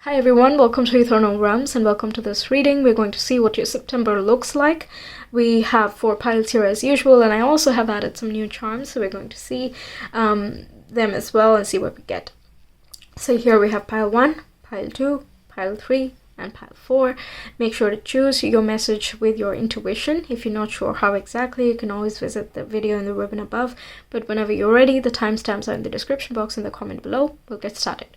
Hi everyone, welcome to Ethernal Realms and welcome to this reading. We're going to see what your September looks like. We have 4 piles here as usual, and I also have added some new charms, so we're going to see them as well and see what we get. So here we have pile 1, pile 2, pile 3, and pile 4. Make sure to choose your message with your intuition. If you're not sure how exactly, you can always visit the video in the ribbon above, but whenever you're ready, the timestamps are in the description box in the comment below. We'll get started.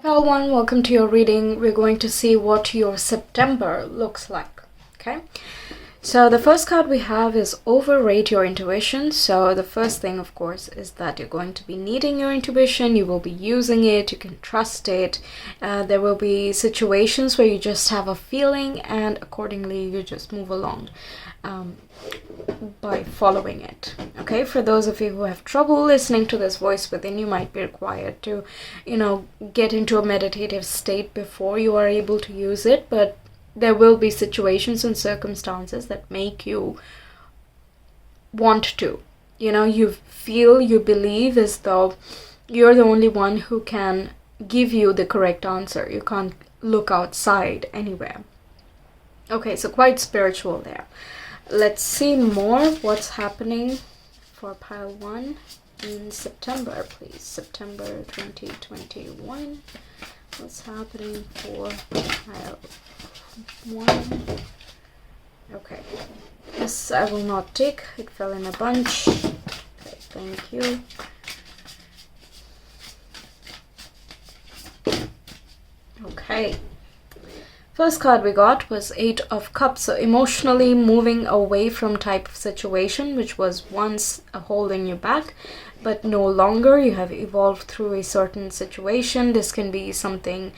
Pile 1, welcome to your reading. We're going to see what your September looks like. Okay, so the first card we have is overrate your intuition. So the first thing, of course, is that you're going to be needing your intuition. You will be using it. You can trust it. There will be situations where you just have a feeling, and accordingly you just move along by following it. Okay, for those of you who have trouble listening to this voice within, you might be required to, get into a meditative state before you are able to use it, but there will be situations and circumstances that make you want to. You feel, you believe as though you're the only one who can give you the correct answer. You can't look outside anywhere. Okay, so quite spiritual there. Let's see more what's happening for pile 1 in September, please. September 2021. What's happening for pile 1? Okay. This I will not take. It fell in a bunch. Okay, thank you. Okay. First card we got was 8 of Cups, so emotionally moving away from type of situation which was once holding you back, but no longer. You have evolved through a certain situation. This can be something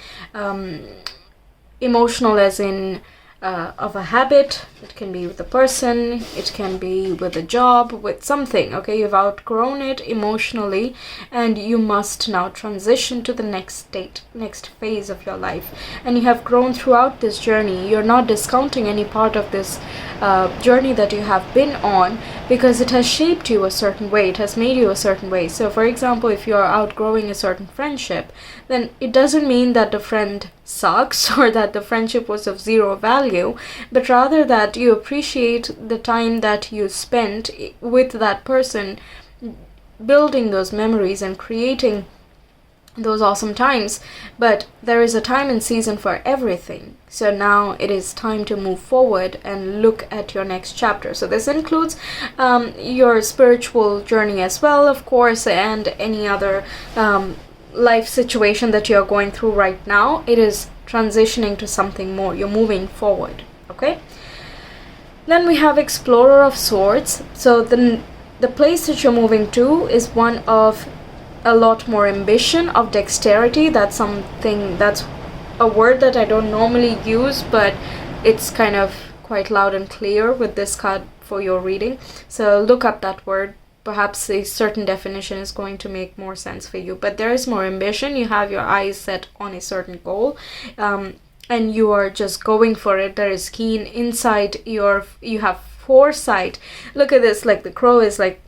emotional, as in of a habit. It can be with a person, it can be with a job, with something. Okay, you've outgrown it emotionally and you must now transition to the next state, next phase of your life. And you have grown throughout this journey. You're not discounting any part of this journey that you have been on, because it has shaped you a certain way, it has made you a certain way. So for example, if you are outgrowing a certain friendship, then it doesn't mean that the friend sucks or that the friendship was of zero value, but rather that you appreciate the time that you spent with that person, building those memories and creating those awesome times. But there is a time and season for everything. So now it is time to move forward and look at your next chapter. So this includes your spiritual journey as well, of course, and any other life situation that you're going through right now. It is transitioning to something more. You're moving forward. Okay, then we have Explorer of Swords. So the place that you're moving to is one of a lot more ambition, of dexterity. That's a word that I don't normally use, but it's kind of quite loud and clear with this card for your reading. So look up that word. Perhaps a certain definition is going to make more sense for you, but there is more ambition. You have your eyes set on a certain goal, and you are just going for it. There is keen insight. You have foresight. Look at this, like the crow is like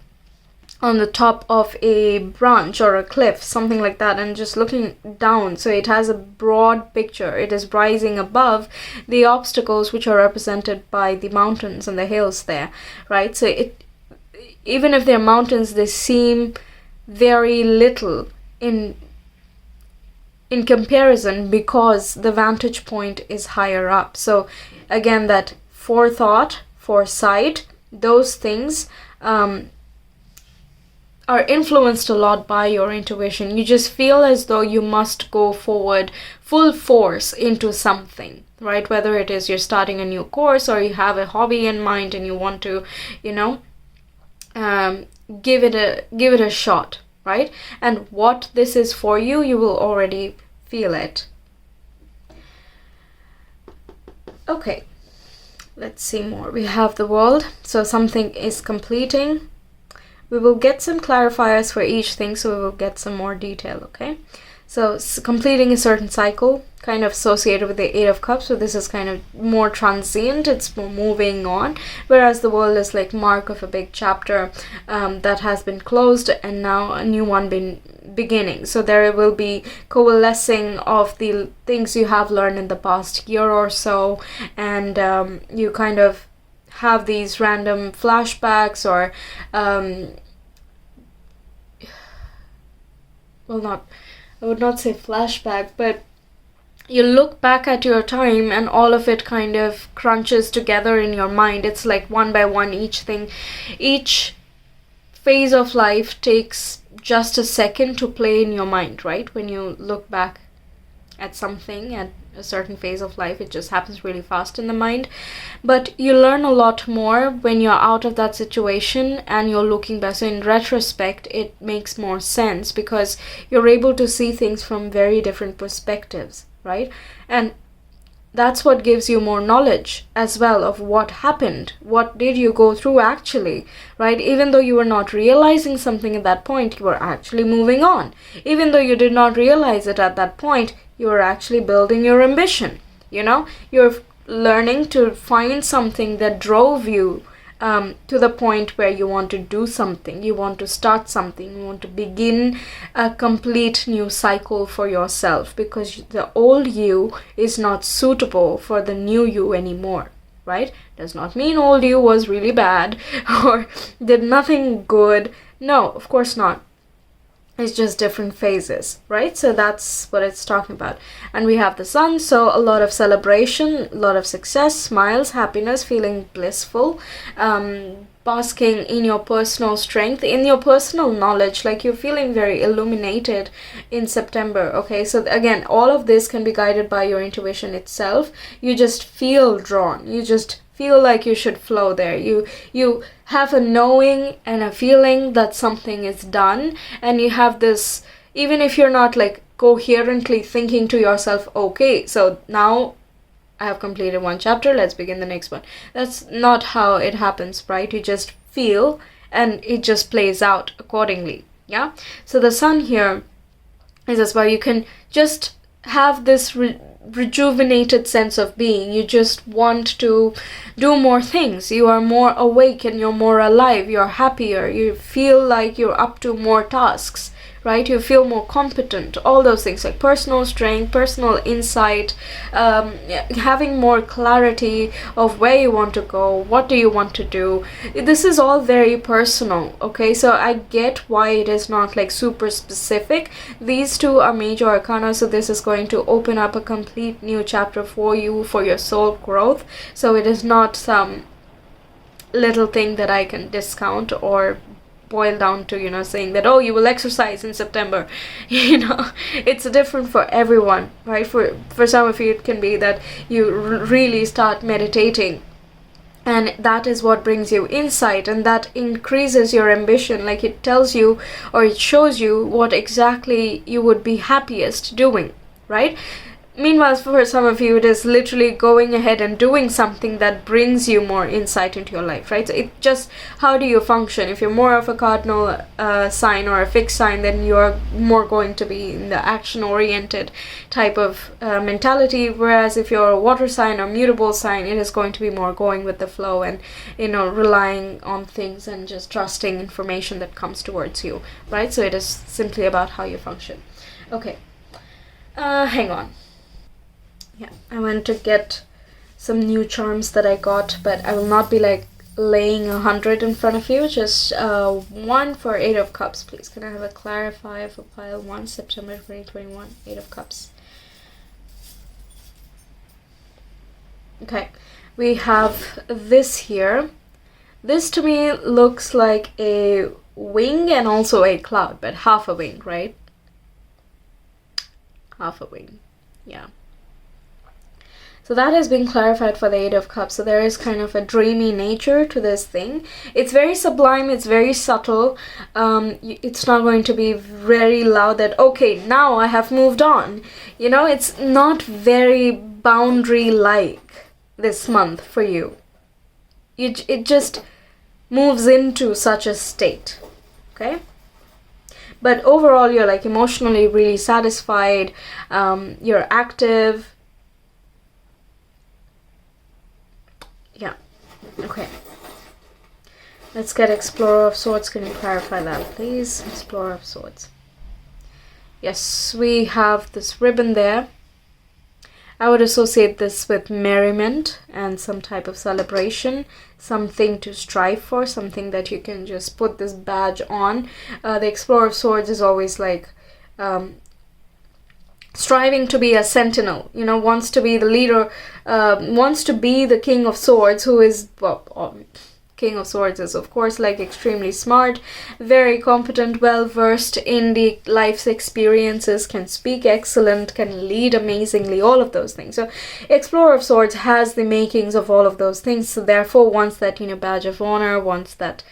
on the top of a branch or a cliff, something like that, and just looking down. So it has a broad picture. It is rising above the obstacles which are represented by the mountains and the hills there, right? So even if they're mountains, they seem very little in comparison, because the vantage point is higher up. So again, that forethought, foresight, those things are influenced a lot by your intuition. You just feel as though you must go forward full force into something, right? Whether it is you're starting a new course, or you have a hobby in mind and you want to, give it a shot, right? And what this is for you, you will already feel it. Okay, let's see more. We have the World. So something is completing. We will get some clarifiers for each thing, so we will get some more detail. Okay, So completing a certain cycle, kind of associated with the Eight of Cups. So this is kind of more transient, it's more moving on. Whereas the World is like mark of a big chapter that has been closed and now a new one beginning. So there will be coalescing of the things you have learned in the past year or so, and you kind of have these random flashbacks or I would not say flashback, but you look back at your time and all of it kind of crunches together in your mind. It's like one by one, each phase of life takes just a second to play in your mind, right? When you look back at something, at a certain phase of life, it just happens really fast in the mind. But you learn a lot more when you're out of that situation and you're looking back. So in retrospect, it makes more sense because you're able to see things from very different perspectives, right? And that's what gives you more knowledge as well of what happened. What did you go through actually, right? Even though you were not realizing something at that point, you were actually moving on. Even though you did not realize it at that point, you are actually building your ambition. You're learning to find something that drove you to the point where you want to do something, you want to start something, you want to begin a complete new cycle for yourself, because the old you is not suitable for the new you anymore, right? Does not mean old you was really bad or did nothing good. No, of course not. It's just different phases, right? So that's what it's talking about. And we have the Sun, so a lot of celebration, a lot of success, smiles, happiness, feeling blissful, basking in your personal strength, in your personal knowledge, like you're feeling very illuminated in September, okay? So again, all of this can be guided by your intuition itself. You just feel drawn. You just feel like you should flow there. You have a knowing and a feeling that something is done, and you have this, even if you're not like coherently thinking to yourself, okay, so now I have completed one chapter, let's begin the next one. That's not how it happens, right? You just feel and it just plays out accordingly. Yeah. So the Sun here is as well, you can just have this rejuvenated sense of being. You just want to do more things. You are more awake and you're more alive. You're happier. You feel like you're up to more tasks, right? You feel more competent. All those things like personal strength, personal insight, having more clarity of where you want to go, what do you want to do. This is all very personal, okay? So I get why it is not like super specific. These two are major arcana, so this is going to open up a complete new chapter for you, for your soul growth. So it is not some little thing that I can discount or boil down to, saying that, oh, you will exercise in September. It's different for everyone, right? For some of you, it can be that you really start meditating, and that is what brings you insight, and that increases your ambition. Like it tells you, or it shows you what exactly you would be happiest doing, right? Meanwhile, for some of you, it is literally going ahead and doing something that brings you more insight into your life, right? So it just, how do you function? If you're more of a cardinal sign or a fixed sign, then you're more going to be in the action-oriented type of mentality. Whereas if you're a water sign or mutable sign, it is going to be more going with the flow and, relying on things and just trusting information that comes towards you, right? So it is simply about how you function. Okay, hang on. Yeah, I went to get some new charms that I got, but I will not be like laying 100 in front of you. Just one for Eight of Cups, please. Can I have a clarifier for pile 1, September 2021, Eight of Cups? Okay, we have this here. This to me looks like a wing and also a cloud, but half a wing, right? Half a wing, yeah. So that has been clarified for the Eight of Cups. So there is kind of a dreamy nature to this thing. It's very sublime. It's very subtle. It's not going to be very loud that, okay, now I have moved on. It's not very boundary-like this month for you. It just moves into such a state, okay? but overall you're like emotionally really satisfied. You're active. Yeah. Okay. Let's get Explorer of Swords. Can you clarify that, please? Explorer of Swords. Yes, we have this ribbon there. I would associate this with merriment and some type of celebration, something to strive for, something that you can just put this badge on. The Explorer of Swords is always like striving to be a sentinel, you know, wants to be the leader, wants to be the King of Swords, who is, well, King of Swords is of course like extremely smart, very competent, well versed in the life's experiences, can speak excellent, can lead amazingly, all of those things. So Explorer of Swords has the makings of all of those things, so therefore wants that, you know, badge of honor, wants that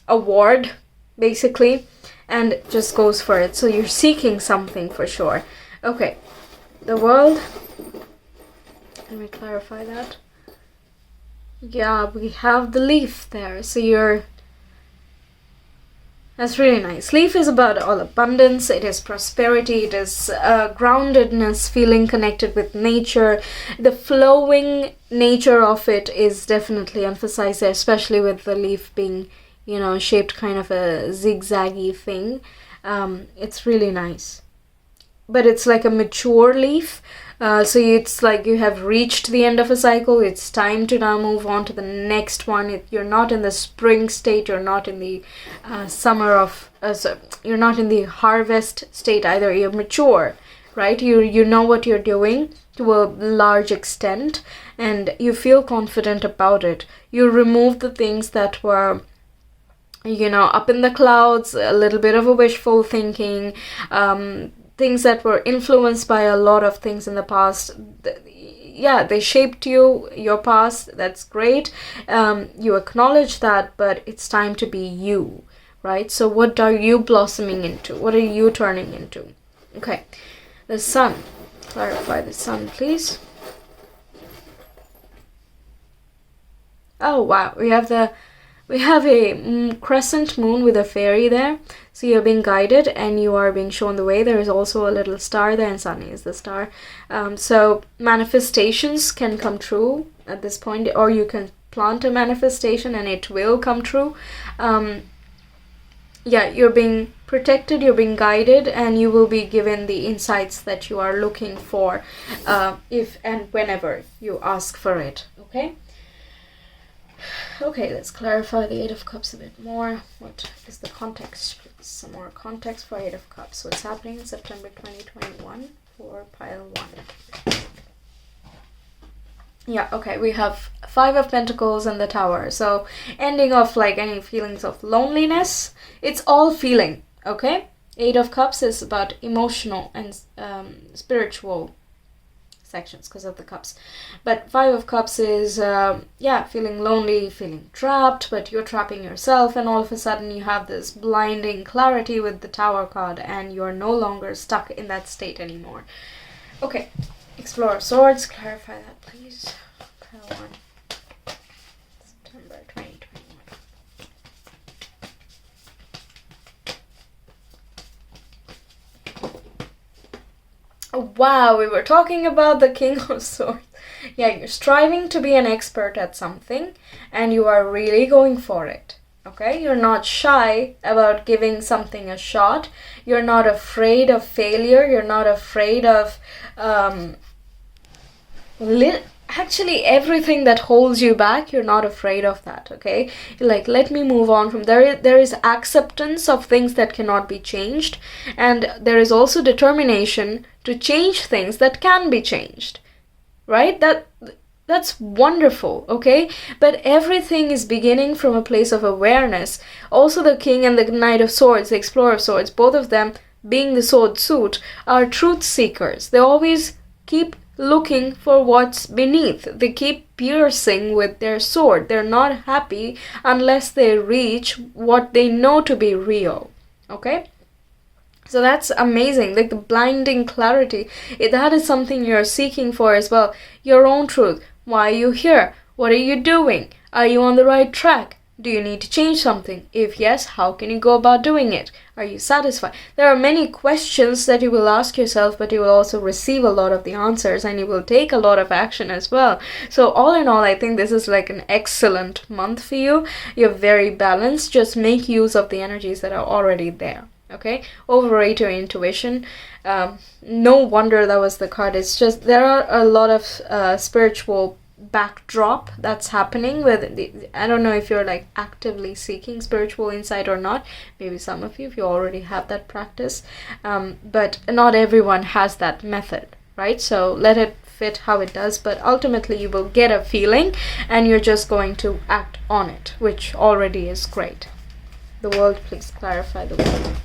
award basically, and just goes for it. So you're seeking something for sure. Okay, the world, let me clarify that. Yeah, we have the leaf there, so that's really nice. Leaf is about all abundance, it is prosperity, it is groundedness, feeling connected with nature. The flowing nature of it is definitely emphasized there, especially with the leaf being, you know, shaped kind of a zigzaggy thing. It's really nice. But it's like a mature leaf. So it's like you have reached the end of a cycle. It's time to now move on to the next one. You're not in the spring state. You're not in the you're not in the harvest state either. You're mature, right? You know what you're doing to a large extent, and you feel confident about it. You remove the things that were, you know, up in the clouds, a little bit of a wishful thinking, things that were influenced by a lot of things in the past. Yeah, they shaped your past. That's great. You acknowledge that, but it's time to be you, right? So what are you blossoming into? What are you turning into? Okay, the sun. Clarify the sun, please. Oh wow, we have a crescent moon with a fairy there. So you're being guided and you are being shown the way. There is also a little star there, and Sunny is the star. So manifestations can come true at this point, or you can plant a manifestation and it will come true. Yeah, you're being protected, you're being guided, and you will be given the insights that you are looking for if and whenever you ask for it. Okay? Okay, let's clarify the Eight of Cups a bit more. What is the context? Some more context for Eight of Cups. What's happening in September 2021 for pile 1? Yeah, okay, we have Five of Pentacles and the Tower. So ending off like any feelings of loneliness. It's all feeling, okay? Eight of Cups is about emotional and spiritual sections because of the cups, but Five of Cups is feeling lonely, feeling trapped, but you're trapping yourself, and all of a sudden you have this blinding clarity with the Tower card, and you're no longer stuck in that state anymore. Okay, Explorer of Swords, clarify that please. Pile 1, September 2021. Wow, we were talking about the King of Swords. Yeah, you're striving to be an expert at something and you are really going for it. Okay, you're not shy about giving something a shot. You're not afraid of failure. You're not afraid of actually everything that holds you back. You're not afraid of that. Okay, you're like, let me move on from there. There is acceptance of things that cannot be changed, and there is also determination to change things that can be changed, right? That's wonderful, okay? But everything is beginning from a place of awareness. Also, the King and the Knight of Swords, the Explorer of Swords, both of them being the sword suit, are truth seekers. They always keep looking for what's beneath. They keep piercing with their sword. They're not happy unless they reach what they know to be real, okay? So that's amazing, like the blinding clarity. That is something you're seeking for as well. Your own truth. Why are you here? What are you doing? Are you on the right track? Do you need to change something? If yes, how can you go about doing it? Are you satisfied? There are many questions that you will ask yourself, but you will also receive a lot of the answers, and you will take a lot of action as well. So all in all, I think this is like an excellent month for you. You're very balanced. Just make use of the energies that are already there. Okay, overrate your intuition. No wonder that was the card. It's just there are a lot of spiritual backdrop that's happening with I don't know if you're like actively seeking spiritual insight or not. Maybe some of you, if you already have that practice, but not everyone has that method, right? So let it fit how it does, but ultimately you will get a feeling and you're just going to act on it, which already is great. The world, please clarify the world.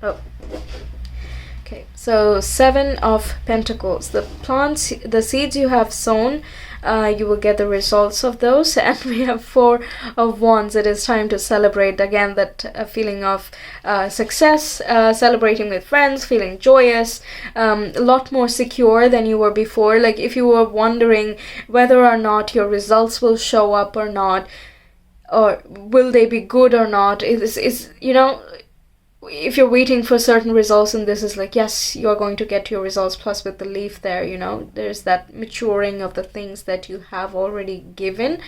Oh, okay, so 7 of Pentacles. The plants, the seeds you have sown, you will get the results of those. And we have 4 of Wands. It is time to celebrate again that feeling of success, celebrating with friends, feeling joyous, a lot more secure than you were before. Like if you were wondering whether or not your results will show up or not, or will they be good or not, is you know, if you're waiting for certain results, and this is like, yes, you're going to get your results. Plus with the leaf there, you know, there's that maturing of the things that you have already given.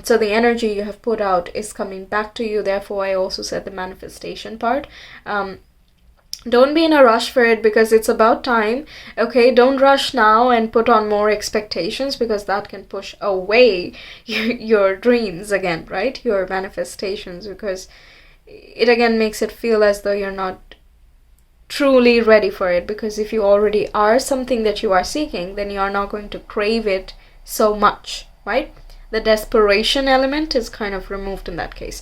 So the energy you have put out is coming back to you. Therefore, I also said the manifestation part. Don't be in a rush for it, because it's about time. Okay, don't rush now and put on more expectations, because that can push away your dreams again, right? Your manifestations, because it again makes it feel as though you're not truly ready for it. Because if you already are something that you are seeking, then you are not going to crave it so much, right? The desperation element is kind of removed in that case.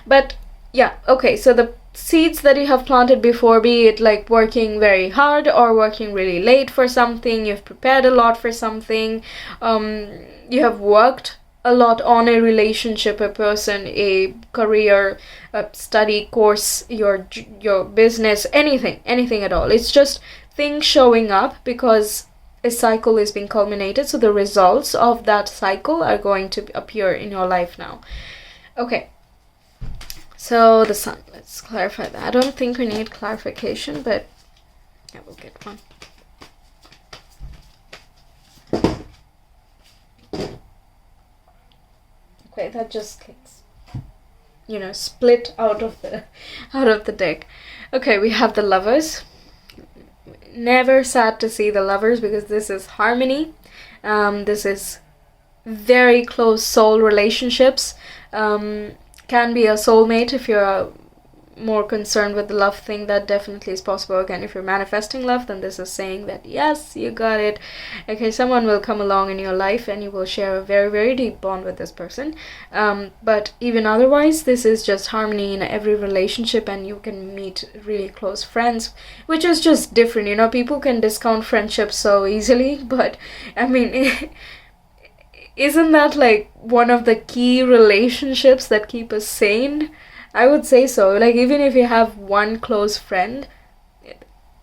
But yeah, okay, so the seeds that you have planted before, be it like working very hard or working really late for something, you've prepared a lot for something, you have worked a lot on a relationship, a person, a career, a study course, your business, anything at all. It's just things showing up because a cycle is being culminated. So the results of that cycle are going to appear in your life now. Okay. So the sun, let's clarify that. I don't think we need clarification, but yeah, we'll get one. Okay, that just gets, you know, split out of the deck. Okay, we have the Lovers. Never sad to see the Lovers, because this is harmony. This is very close soul relationships. Can be a soulmate if you're more concerned with the love thing. That definitely is possible. Again, if you're manifesting love, then this is saying that yes, you got it. Okay, someone will come along in your life and you will share a very, very deep bond with this person. But even otherwise, this is just harmony in every relationship, and you can meet really close friends, which is just different. You know, people can discount friendships so easily, but I mean isn't that like one of the key relationships that keep us sane? I would say so. Like, even if you have one close friend,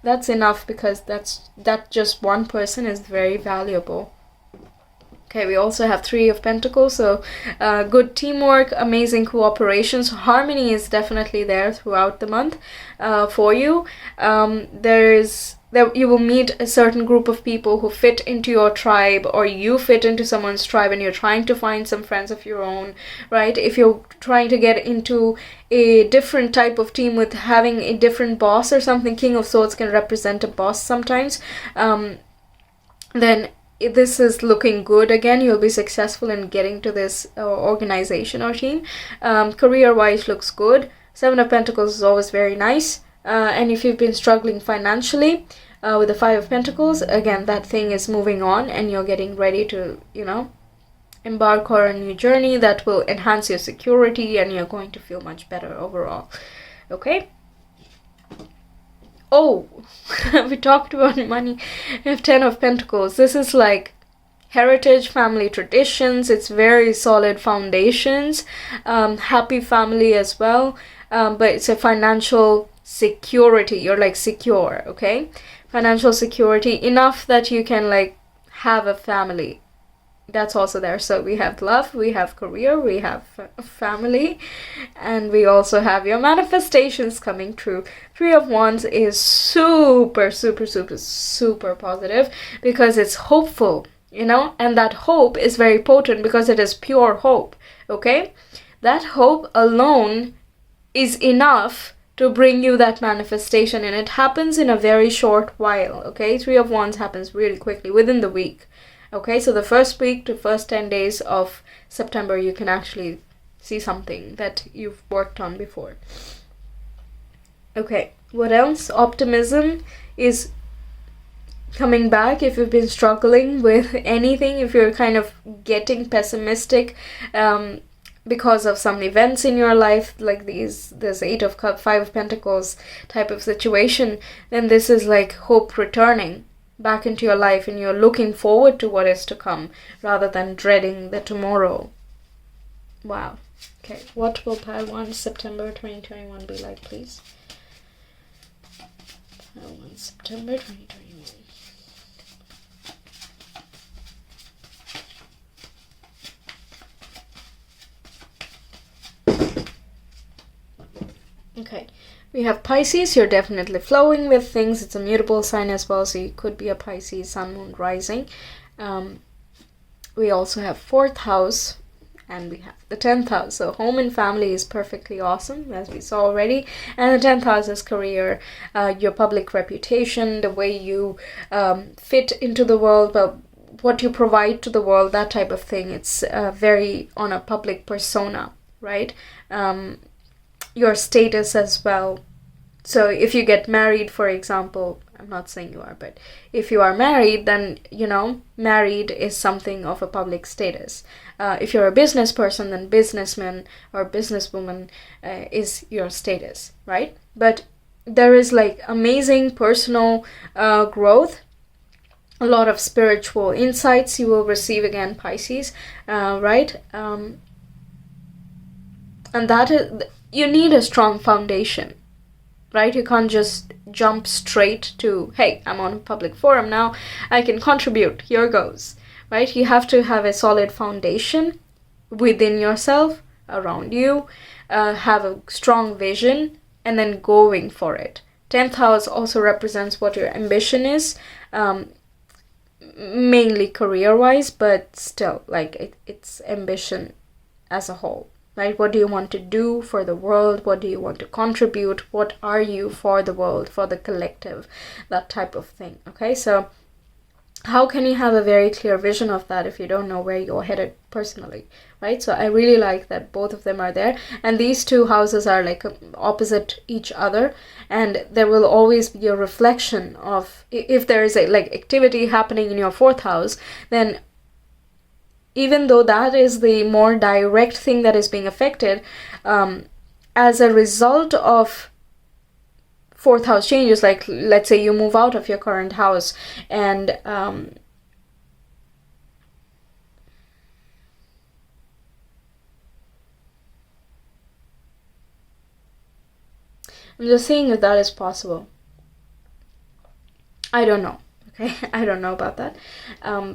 that's enough, because that just one person is very valuable. Okay, we also have 3 of Pentacles, so good teamwork, amazing cooperation. So harmony is definitely there throughout the month for you. You will meet a certain group of people who fit into your tribe, or you fit into someone's tribe, and you're trying to find some friends of your own, right? If you're trying to get into a different type of team with having a different boss or something, King of Swords can represent a boss sometimes, then this is looking good. Again, you'll be successful in getting to this organization or team. Career-wise looks good. 7 of Pentacles is always very nice. And if you've been struggling financially with the 5 of Pentacles, again, that thing is moving on, and you're getting ready to, you know, embark on a new journey that will enhance your security, and you're going to feel much better overall. Okay? Oh, we talked about money. We have 10 of Pentacles. This is like heritage, family traditions. It's very solid foundations. Happy family as well. But it's a financial security. You're like secure, okay? Financial security enough that you can like have a family, that's also there. So we have love, we have career, we have family, and we also have your manifestations coming true. Three of Wands is super, super, super, super positive because it's hopeful, you know, and that hope is very potent because it is pure hope, okay? That hope alone is enough to bring you that manifestation, and it happens in a very short while, okay? Three of Wands happens really quickly, within the week. Okay, so the first week to first 10 days of September, you can actually see something that you've worked on before. Okay, what else? Optimism is coming back if you've been struggling with anything, if you're kind of getting pessimistic because of some events in your life, like this 8 of Cups, 5 of Pentacles type of situation, then this is like hope returning back into your life, and you're looking forward to what is to come rather than dreading the tomorrow. Wow. Okay, what will Pile 1 September 2021 be like, please? Pile 1 September 2021. Okay, we have Pisces. You're definitely flowing with things. It's a mutable sign as well, so you could be a Pisces sun, moon, rising. We also have 4th house, and we have the 10th house. So home and family is perfectly awesome, as we saw already. And the 10th house is career, your public reputation, the way you fit into the world, but what you provide to the world, that type of thing. It's very on a public persona, right? Your status as well. So if you get married, for example, I'm not saying you are, but if you are married, then, you know, married is something of a public status. If you're a business person, then businessman or businesswoman is your status, right? But there is like amazing personal growth, a lot of spiritual insights you will receive, again, Pisces, right? And that is, you need a strong foundation, right? You can't just jump straight to, hey, I'm on a public forum now, I can contribute, here goes, right? You have to have a solid foundation within yourself, around you, have a strong vision, and then going for it. 10th house also represents what your ambition is, mainly career-wise, but still, like, it's ambition as a whole. Right? What do you want to do for the world? What do you want to contribute? What are you for the world, for the collective? That type of thing. Okay, so how can you have a very clear vision of that if you don't know where you're headed personally, right? So I really like that both of them are there, and these two houses are like opposite each other, and there will always be a reflection of, if there is a like activity happening in your 4th house, then even though that is the more direct thing that is being affected, as a result of 4th house changes, like let's say you move out of your current house, and I'm just seeing if that is possible. I don't know, okay? I don't know about that,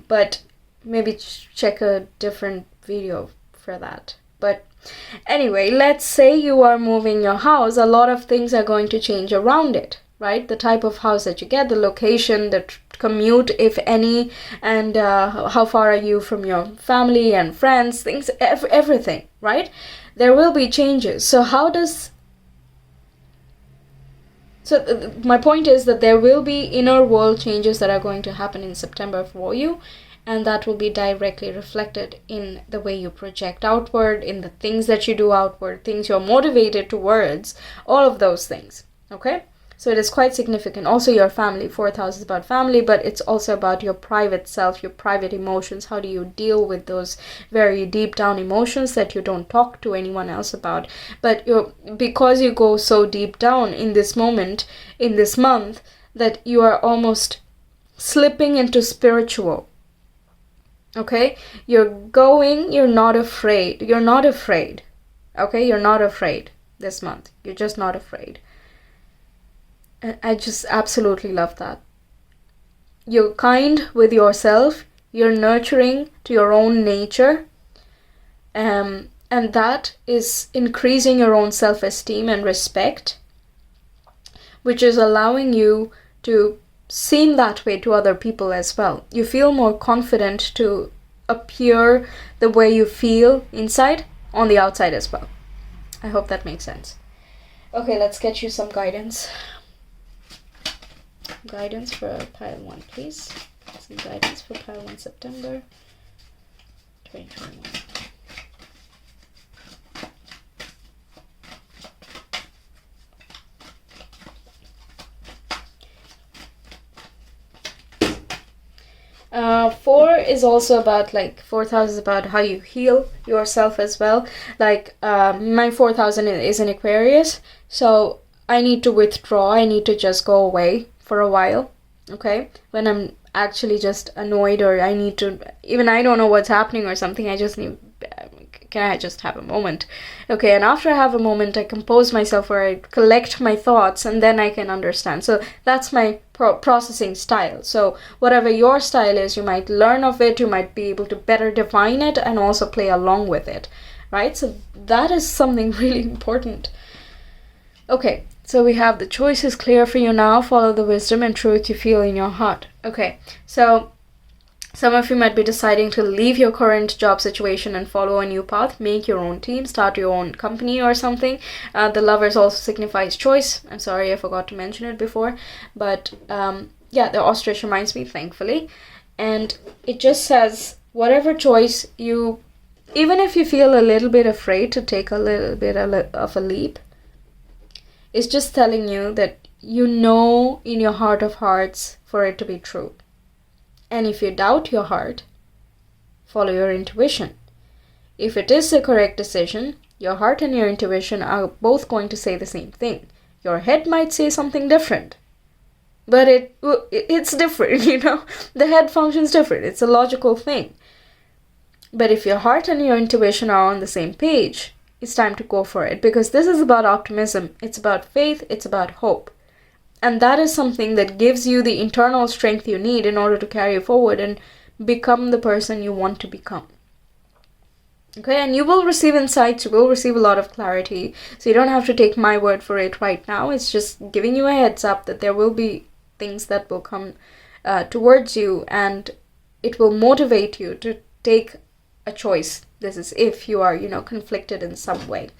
but maybe check a different video for that. But anyway, let's say you are moving your house, a lot of things are going to change around it, right? The type of house that you get, the location, the commute, if any, and how far are you from your family and friends, things, everything, right? There will be changes. So my point is that there will be inner world changes that are going to happen in September for you, and that will be directly reflected in the way you project outward, in the things that you do outward, things you're motivated towards, all of those things, okay? So it is quite significant. Also your family, 4th house is about family, but it's also about your private self, your private emotions. How do you deal with those very deep down emotions that you don't talk to anyone else about? But because you go so deep down in this moment, in this month, that you are almost slipping into spiritual. Okay, you're not afraid. You're not afraid. Okay, you're not afraid this month. You're just not afraid. And I just absolutely love that. You're kind with yourself. You're nurturing to your own nature. And that is increasing your own self-esteem and respect, which is allowing you to seem that way to other people as well. You feel more confident to appear the way you feel inside on the outside as well. I hope that makes sense. Okay, let's get you some guidance. Guidance for pile 1, please. Some guidance for pile 1 September 2021. Four is also about, like, 4,000 is about how you heal yourself as well. Like, my 4,000 is in Aquarius, so I need to withdraw. I need to just go away for a while, okay? When I'm actually just annoyed, or I need to, even I don't know what's happening or something, I just need, can I just have a moment? Okay, and after I have a moment, I compose myself, or I collect my thoughts, and then I can understand. So that's my processing style. So whatever your style is, you might learn of it, you might be able to better define it, and also play along with it, right? So that is something really important. Okay, so we have the choice is clear for you now. Follow the wisdom and truth you feel in your heart. Okay, so some of you might be deciding to leave your current job situation and follow a new path, make your own team, start your own company or something. The lovers also signifies choice. I'm sorry, I forgot to mention it before. But yeah, the ostrich reminds me, thankfully. And it just says, whatever choice you, even if you feel a little bit afraid to take a little bit of a leap, it's just telling you that you know in your heart of hearts for it to be true. And if you doubt your heart, follow your intuition. If it is the correct decision, your heart and your intuition are both going to say the same thing. Your head might say something different, but it's different, you know. The head functions different. It's a logical thing. But if your heart and your intuition are on the same page, it's time to go for it, because this is about optimism. It's about faith. It's about hope. And that is something that gives you the internal strength you need in order to carry forward and become the person you want to become. Okay, and you will receive insights, you will receive a lot of clarity. So you don't have to take my word for it right now. It's just giving you a heads up that there will be things that will come towards you, and it will motivate you to take a choice. This is if you are, conflicted in some way.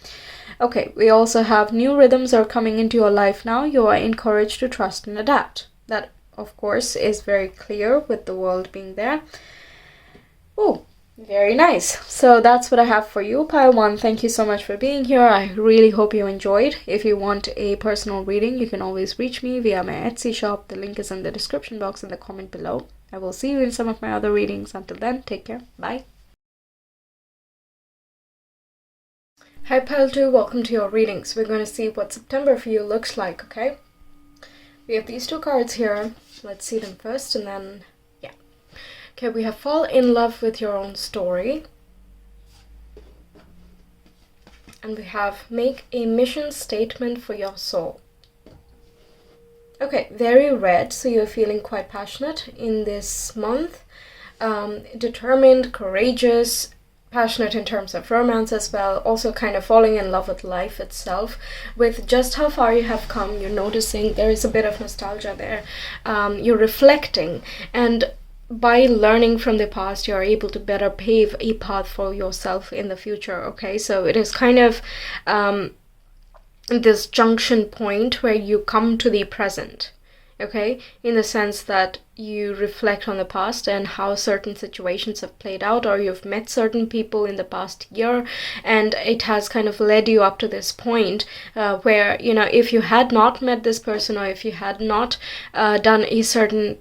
Okay, we also have new rhythms are coming into your life now. You are encouraged to trust and adapt. That, of course, is very clear with the world being there. Oh, very nice. So that's what I have for you, Pile 1. Thank you so much for being here. I really hope you enjoyed. If you want a personal reading, you can always reach me via my Etsy shop. The link is in the description box in the comment below. I will see you in some of my other readings. Until then, take care. Bye. Hi Pile 2, welcome to your readings. We're going to see what September for you looks like, okay? We have these two cards here. Let's see them first and then, yeah. Okay, we have fall in love with your own story. And we have make a mission statement for your soul. Okay, very red, so you're feeling quite passionate in this month. Determined, courageous, passionate in terms of romance as well, also kind of falling in love with life itself. With just how far you have come, you're noticing there is a bit of nostalgia there. You're reflecting, and by learning from the past, you're able to better pave a path for yourself in the future, okay? So it is kind of this junction point where you come to the present, okay, in the sense that you reflect on the past and how certain situations have played out, or you've met certain people in the past year, and it has kind of led you up to this point where, if you had not met this person, or if you had not done a certain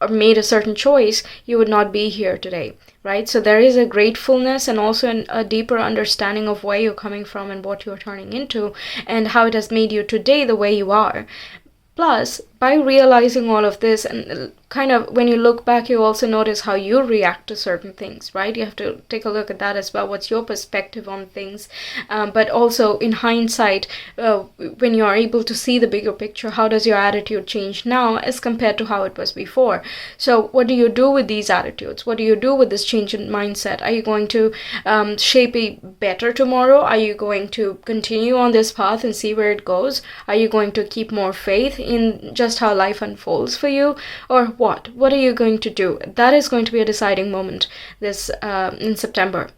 or made a certain choice, you would not be here today, right? So there is a gratefulness and also a deeper understanding of where you're coming from and what you're turning into and how it has made you today the way you are. Plus, by realizing all of this, and kind of when you look back, you also notice how you react to certain things, right? You have to take a look at that as well. What's your perspective on things? But also in hindsight, when you are able to see the bigger picture, how does your attitude change now as compared to how it was before? So what do you do with these attitudes? What do you do with this change in mindset? Are you going to shape a better tomorrow? Are you going to continue on this path and see where it goes? Are you going to keep more faith in just how life unfolds for you? Or what are you going to do? That is going to be a deciding moment this in September.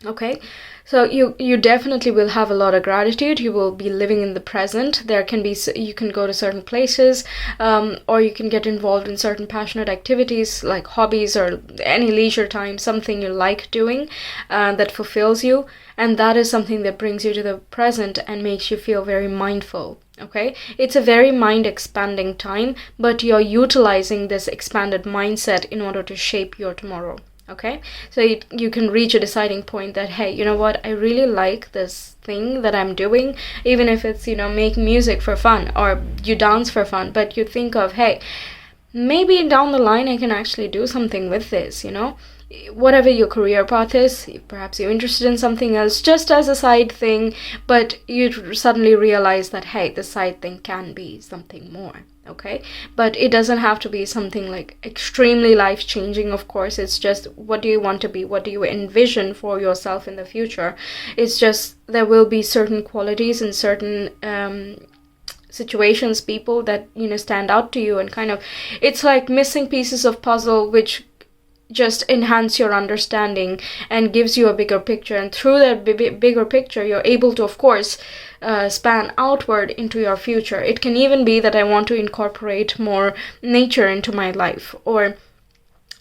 Okay, so you definitely will have a lot of gratitude. You will be living in the present. There can be, you can go to certain places, or you can get involved in certain passionate activities like hobbies or any leisure time, something you like doing that fulfills you, and that is something that brings you to the present and makes you feel very mindful. Okay, it's a very mind expanding time, but you're utilizing this expanded mindset in order to shape your tomorrow. Okay, so you can reach a deciding point that, hey, you know what, I really like this thing that I'm doing, even if it's, making music for fun, or you dance for fun, but you think of, hey, maybe down the line I can actually do something with this, whatever your career path is. Perhaps you're interested in something else just as a side thing, but you suddenly realize that, hey, the side thing can be something more. Okay, but it doesn't have to be something like extremely life-changing. Of course, it's just, what do you want to be? What do you envision for yourself in the future? It's just, there will be certain qualities and certain situations, people that stand out to you, and kind of, it's like missing pieces of puzzle which just enhance your understanding and gives you a bigger picture, and through that bigger picture you're able to, of course, span outward into your future. It can even be that I want to incorporate more nature into my life, or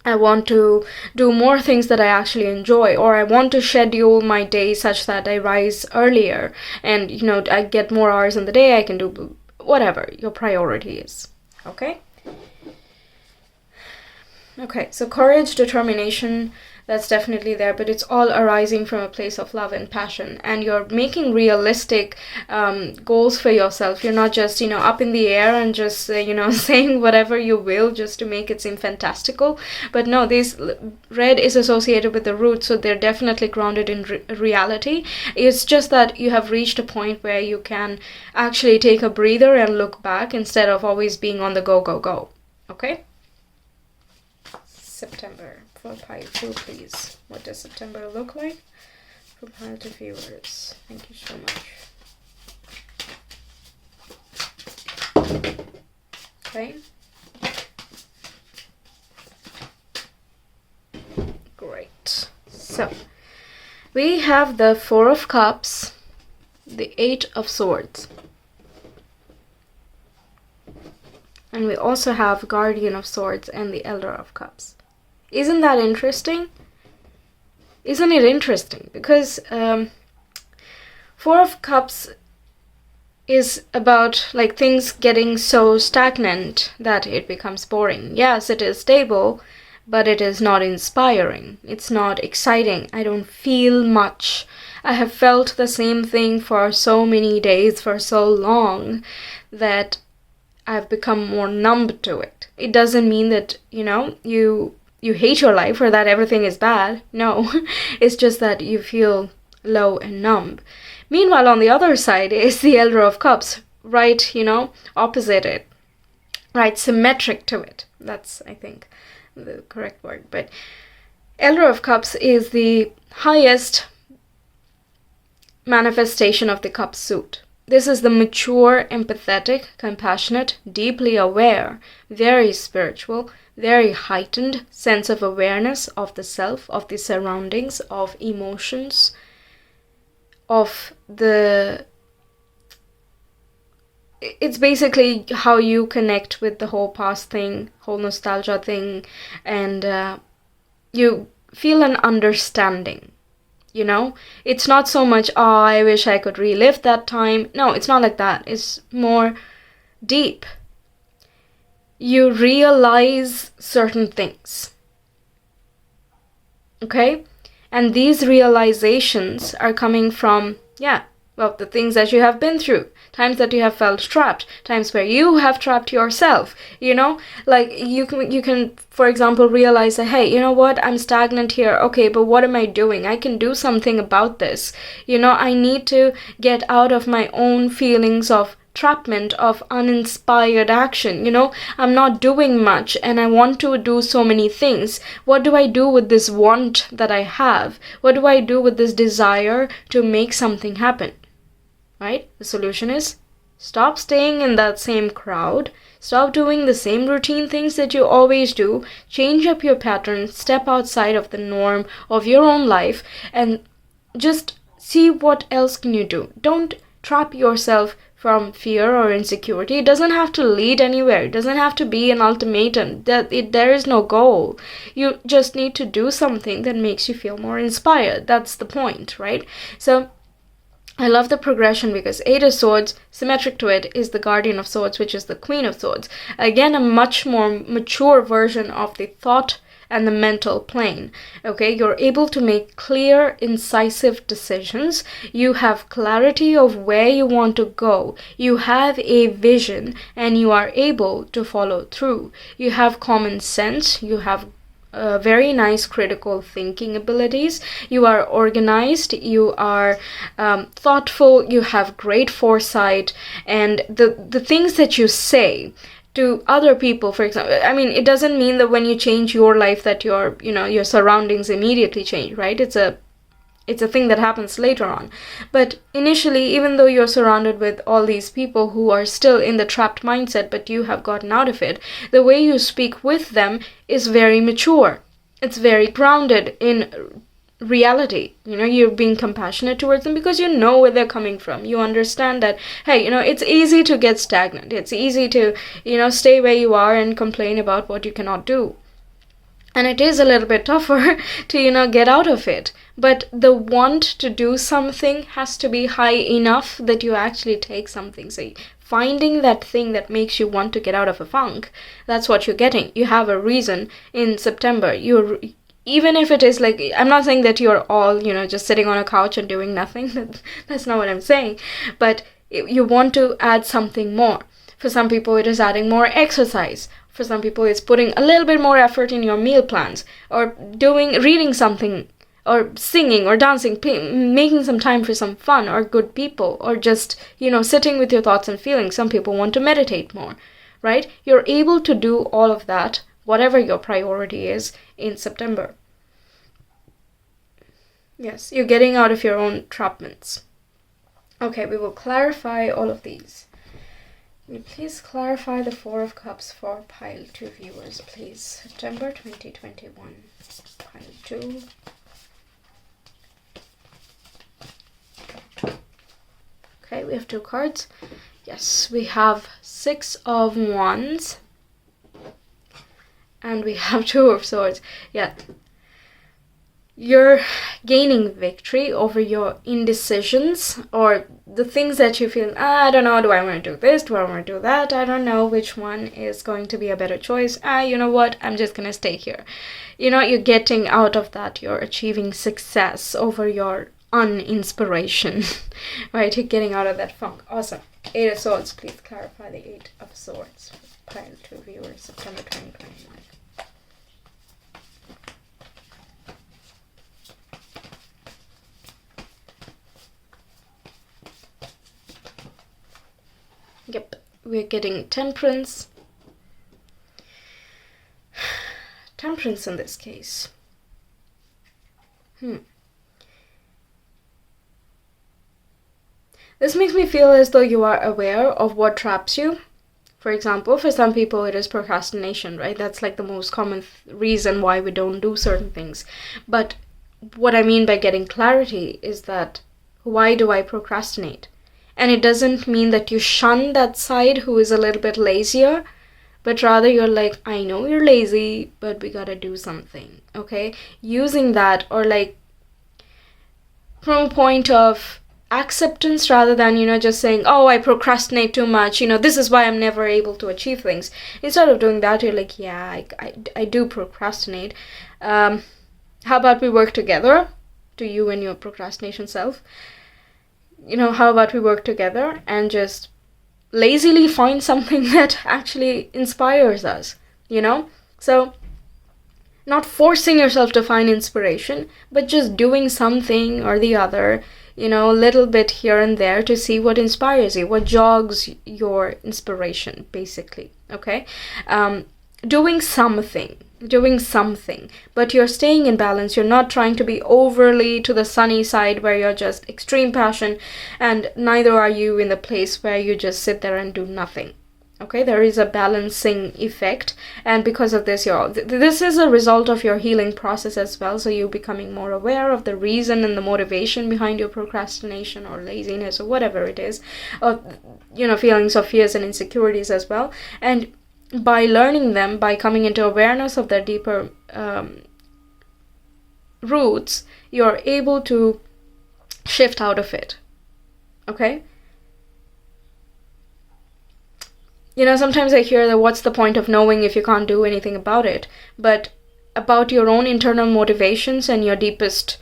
I want to do more things that I actually enjoy, or I want to schedule my day such that I rise earlier and I get more hours in the day. I can do whatever your priority is. Okay, so courage, determination, that's definitely there, but it's all arising from a place of love and passion, and you're making realistic goals for yourself. You're not just, up in the air and just, saying whatever you will just to make it seem fantastical. But no, this red is associated with the root, so they're definitely grounded in reality. It's just that you have reached a point where you can actually take a breather and look back instead of always being on the go, go, go. Okay? September for pile 2, please. What does September look like for pile 2 viewers? Thank you so much. Okay. Great. So we have the 4 of Cups, the 8 of Swords, and we also have Guardian of Swords and the Elder of Cups. Isn't that interesting? Isn't it interesting? Because 4 of Cups is about like things getting so stagnant that it becomes boring. Yes, it is stable, but it is not inspiring. It's not exciting. I don't feel much. I have felt the same thing for so many days, for so long, that I've become more numb to it. It doesn't mean that, you hate your life or that everything is bad. No, it's just that you feel low and numb. Meanwhile, on the other side is the Elder of Cups, right, opposite it, right, symmetric to it. That's, I think, the correct word. But Elder of Cups is the highest manifestation of the Cup suit. This is the mature, empathetic, compassionate, deeply aware, very spiritual, very heightened sense of awareness of the self, of the surroundings, of emotions, of the... It's basically how you connect with the whole past thing, whole nostalgia thing, and you feel an understanding. It's not so much, oh, I wish I could relive that time. No, it's not like that. It's more deep. You realize certain things. Okay? And these realizations are coming from, Well, the things that you have been through, times that you have felt trapped, times where you have trapped yourself, like you can, for example, realize that, hey, you know what, I'm stagnant here. Okay, but what am I doing? I can do something about this. I need to get out of my own feelings of entrapment, of uninspired action. I'm not doing much and I want to do so many things. What do I do with this want that I have? What do I do with this desire to make something happen? Right? The solution is stop staying in that same crowd. Stop doing the same routine things that you always do. Change up your pattern. Step outside of the norm of your own life and just see what else can you do. Don't trap yourself from fear or insecurity. It doesn't have to lead anywhere. It doesn't have to be an ultimatum. There is no goal. You just need to do something that makes you feel more inspired. That's the point, right? So I love the progression because Eight of Swords, symmetric to it, is the Guardian of Swords, which is the Queen of Swords. Again, a much more mature version of the thought and the mental plane. Okay, you're able to make clear, incisive decisions. You have clarity of where you want to go. You have a vision and you are able to follow through. You have common sense. You have very nice critical thinking abilities. You are organized, you are thoughtful, you have great foresight, and the things that you say to other people, for example, it doesn't mean that when you change your life that your surroundings immediately change, right? It's a thing that happens later on. But initially, even though you're surrounded with all these people who are still in the trapped mindset, but you have gotten out of it, the way you speak with them is very mature. It's very grounded in reality. You're being compassionate towards them because you know where they're coming from. You understand that, hey, it's easy to get stagnant. It's easy to, stay where you are and complain about what you cannot do. And it is a little bit tougher to, get out of it. But the want to do something has to be high enough that you actually take something. So finding that thing that makes you want to get out of a funk, that's what you're getting. You have a reason in September. Even if it is like, I'm not saying that you're all, just sitting on a couch and doing nothing. That's not what I'm saying. But you want to add something more. For some people, it is adding more exercise. For some people, it's putting a little bit more effort in your meal plans, or reading something, or singing, or dancing, making some time for some fun, or good people, or just, sitting with your thoughts and feelings. Some people want to meditate more, right? You're able to do all of that, whatever your priority is, in September. Yes, you're getting out of your own entrapments. Okay, we will clarify all of these. Will you please clarify the Four of Cups for Pile 2 viewers, please? September 2021. Pile 2. Okay, we have 2 cards. Yes, we have 6 of Wands. And we have 2 of Swords. Yeah. You're gaining victory over your indecisions, or the things that you feel, I don't know, do I want to do this? Do I want to do that? I don't know which one is going to be a better choice. You know what? I'm just going to stay here. You're getting out of that. You're achieving success over your uninspiration, right? You're getting out of that funk. Awesome. 8 of Swords. Please clarify the 8 of Swords. Pile 2 viewers, September 2021. Yep, we're getting Temperance. Temperance in this case. This makes me feel as though you are aware of what traps you. For example, for some people it is procrastination, right? That's like the most common reason why we don't do certain things. But what I mean by getting clarity is that, why do I procrastinate? And it doesn't mean that you shun that side who is a little bit lazier, but rather you're like, I know you're lazy, but we gotta do something, okay? Using that, or like from a point of acceptance rather than, just saying, oh, I procrastinate too much, this is why I'm never able to achieve things. Instead of doing that, you're like, yeah, I do procrastinate. How about we work together, to you and your procrastination self? how about we work together and just lazily find something that actually inspires us, So not forcing yourself to find inspiration, but just doing something or the other, a little bit here and there to see what inspires you, what jogs your inspiration, basically, okay? Doing something, but you're staying in balance. You're not trying to be overly to the sunny side where you're just extreme passion, and neither are you in the place where you just sit there and do nothing. Okay, there is a balancing effect, and because of this, this is a result of your healing process as well. So you're becoming more aware of the reason and the motivation behind your procrastination or laziness or whatever it is, or feelings of fears and insecurities as well. And by learning them, by coming into awareness of their deeper roots, you're able to shift out of it. Okay. Sometimes I hear that what's the point of knowing if you can't do anything about it? But about your own internal motivations and your deepest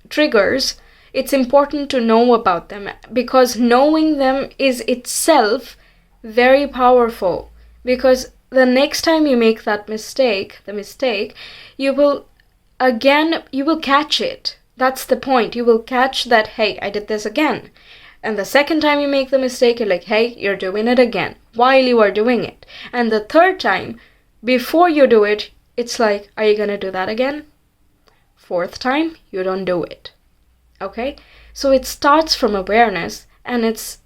triggers, it's important to know about them, because knowing them is itself very powerful. Because the next time you make that mistake, you will catch it. That's the point. You will catch that, hey, I did this again. And the second time you make the mistake, you're like, hey, you're doing it again while you are doing it. And the third time, before you do it, it's like, are you going to do that again? Fourth time, you don't do it. Okay? So it starts from awareness, and it's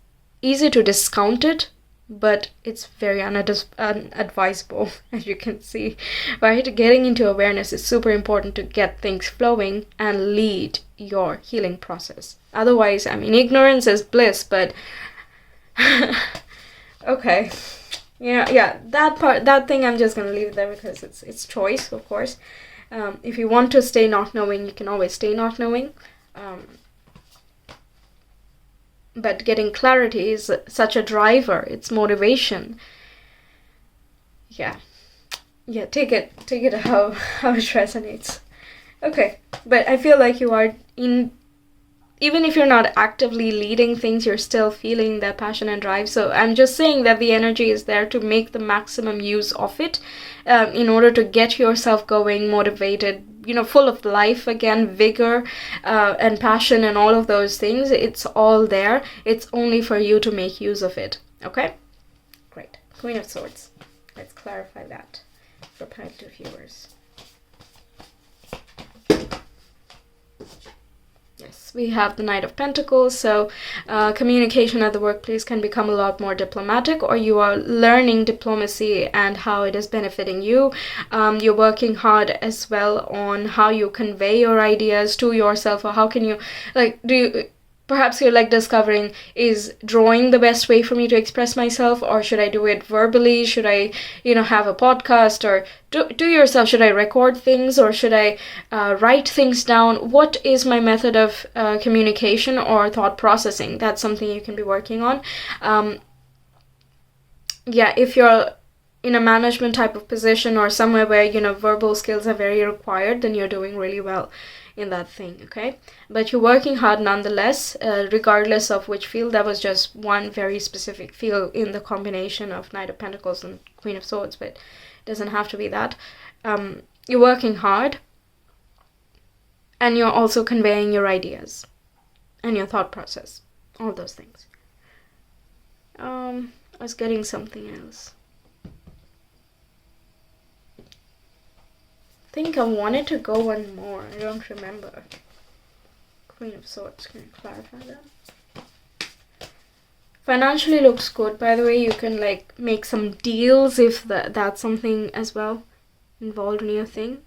easy to discount it, but it's very unadvisable, as you can see, right? Getting into awareness is super important to get things flowing and lead your healing process. Otherwise, ignorance is bliss, but okay. That thing I'm just going to leave it there because it's choice, of course. If you want to stay not knowing, you can always stay not knowing. But getting clarity is such a driver. It's motivation. Yeah, take it how it resonates. Okay, but I feel like you are even if you're not actively leading things, you're still feeling that passion and drive. So I'm just saying that the energy is there to make the maximum use of it, in order to get yourself going, motivated, full of life again, vigor, and passion and all of those things. It's all there. It's only for you to make use of it. Okay? Great. Queen of Swords. Let's clarify that for Pipe viewers. Yes, we have the Knight of Pentacles, so communication at the workplace can become a lot more diplomatic, or you are learning diplomacy and how it is benefiting you. You're working hard as well on how you convey your ideas to yourself, or how can you, perhaps you're discovering, is drawing the best way for me to express myself, or should I do it verbally? Should I, have a podcast, or do yourself, should I record things, or should I write things down? What is my method of communication or thought processing? That's something you can be working on. If you're in a management type of position or somewhere where, verbal skills are very required, then you're doing really well in that thing, okay? But you're working hard nonetheless, regardless of which field. That was just one very specific field in the combination of Knight of Pentacles and Queen of Swords, but it doesn't have to be that. You're working hard, and you're also conveying your ideas and your thought process, all those things. I was getting something else. I think I wanted to go one more. I don't remember. Queen of Swords. Can you clarify that? Financially looks good, by the way. You can make some deals if that's something as well involved in your thing.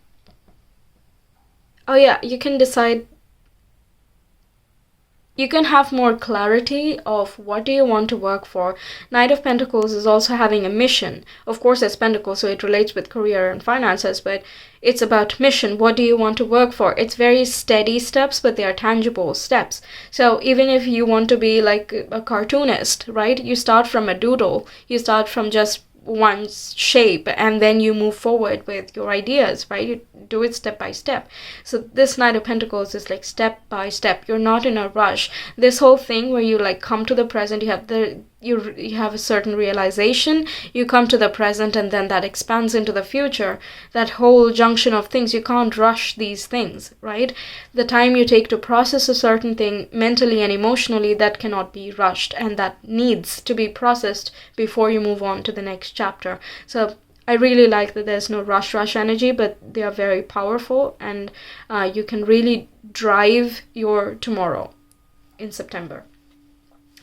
Oh yeah, you can decide. You can have more clarity of what do you want to work for. Knight of Pentacles is also having a mission. Of course, it's Pentacles, so it relates with career and finances, but it's about mission. What do you want to work for? It's very steady steps, but they are tangible steps. So even if you want to be like a cartoonist, right? You start from a doodle. You start from just one's shape, and then you move forward with your ideas, right? You do it step by step. So this Knight of Pentacles is like step by step. You're not in a rush. This whole thing where you like come to the present, you have a certain realization, you come to the present, and then that expands into the future. That whole junction of things, you can't rush these things, right? The time you take to process a certain thing mentally and emotionally, that cannot be rushed, and that needs to be processed before you move on to the next chapter. So I really like that there's no rush energy, but they are very powerful, and you can really drive your tomorrow in September.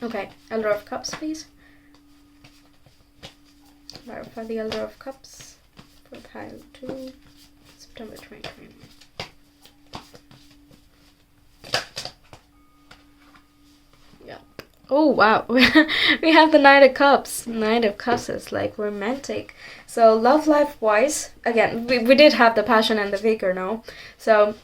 Okay, Elder of Cups, please. Verify the Elder of Cups for pile 2, September 2021. Yeah. Oh, wow. We have the Knight of Cups. Knight of Cups is like romantic. So love life-wise, again, we did have the Passion and the Vigor, no? So,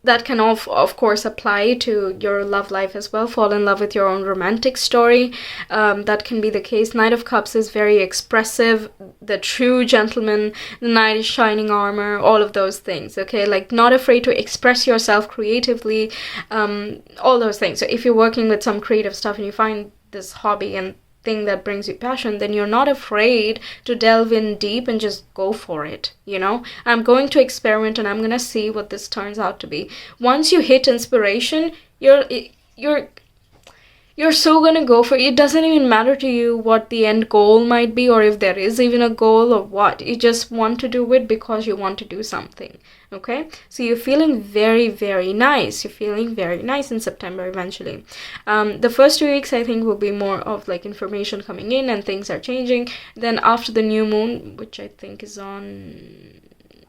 that can of course apply to your love life as well. Fall in love with your own romantic story. That can be the case. Knight of Cups is very expressive. The true gentleman. The Knight is shining armor. All of those things. Okay, like not afraid to express yourself creatively. All those things. So if you're working with some creative stuff and you find this hobby and thing that brings you passion, then you're not afraid to delve in deep and just go for it. You know, I'm going to experiment and I'm gonna see what this turns out to be. Once you hit inspiration, you're so gonna go for it. It doesn't even matter to you what the end goal might be, or if there is even a goal, or what. You just want to do it because you want to do something. Okay, so you're feeling very, very nice. You're feeling very nice in September eventually. The first 2 weeks I think will be more of like information coming in and things are changing. Then after the new moon, which I think is on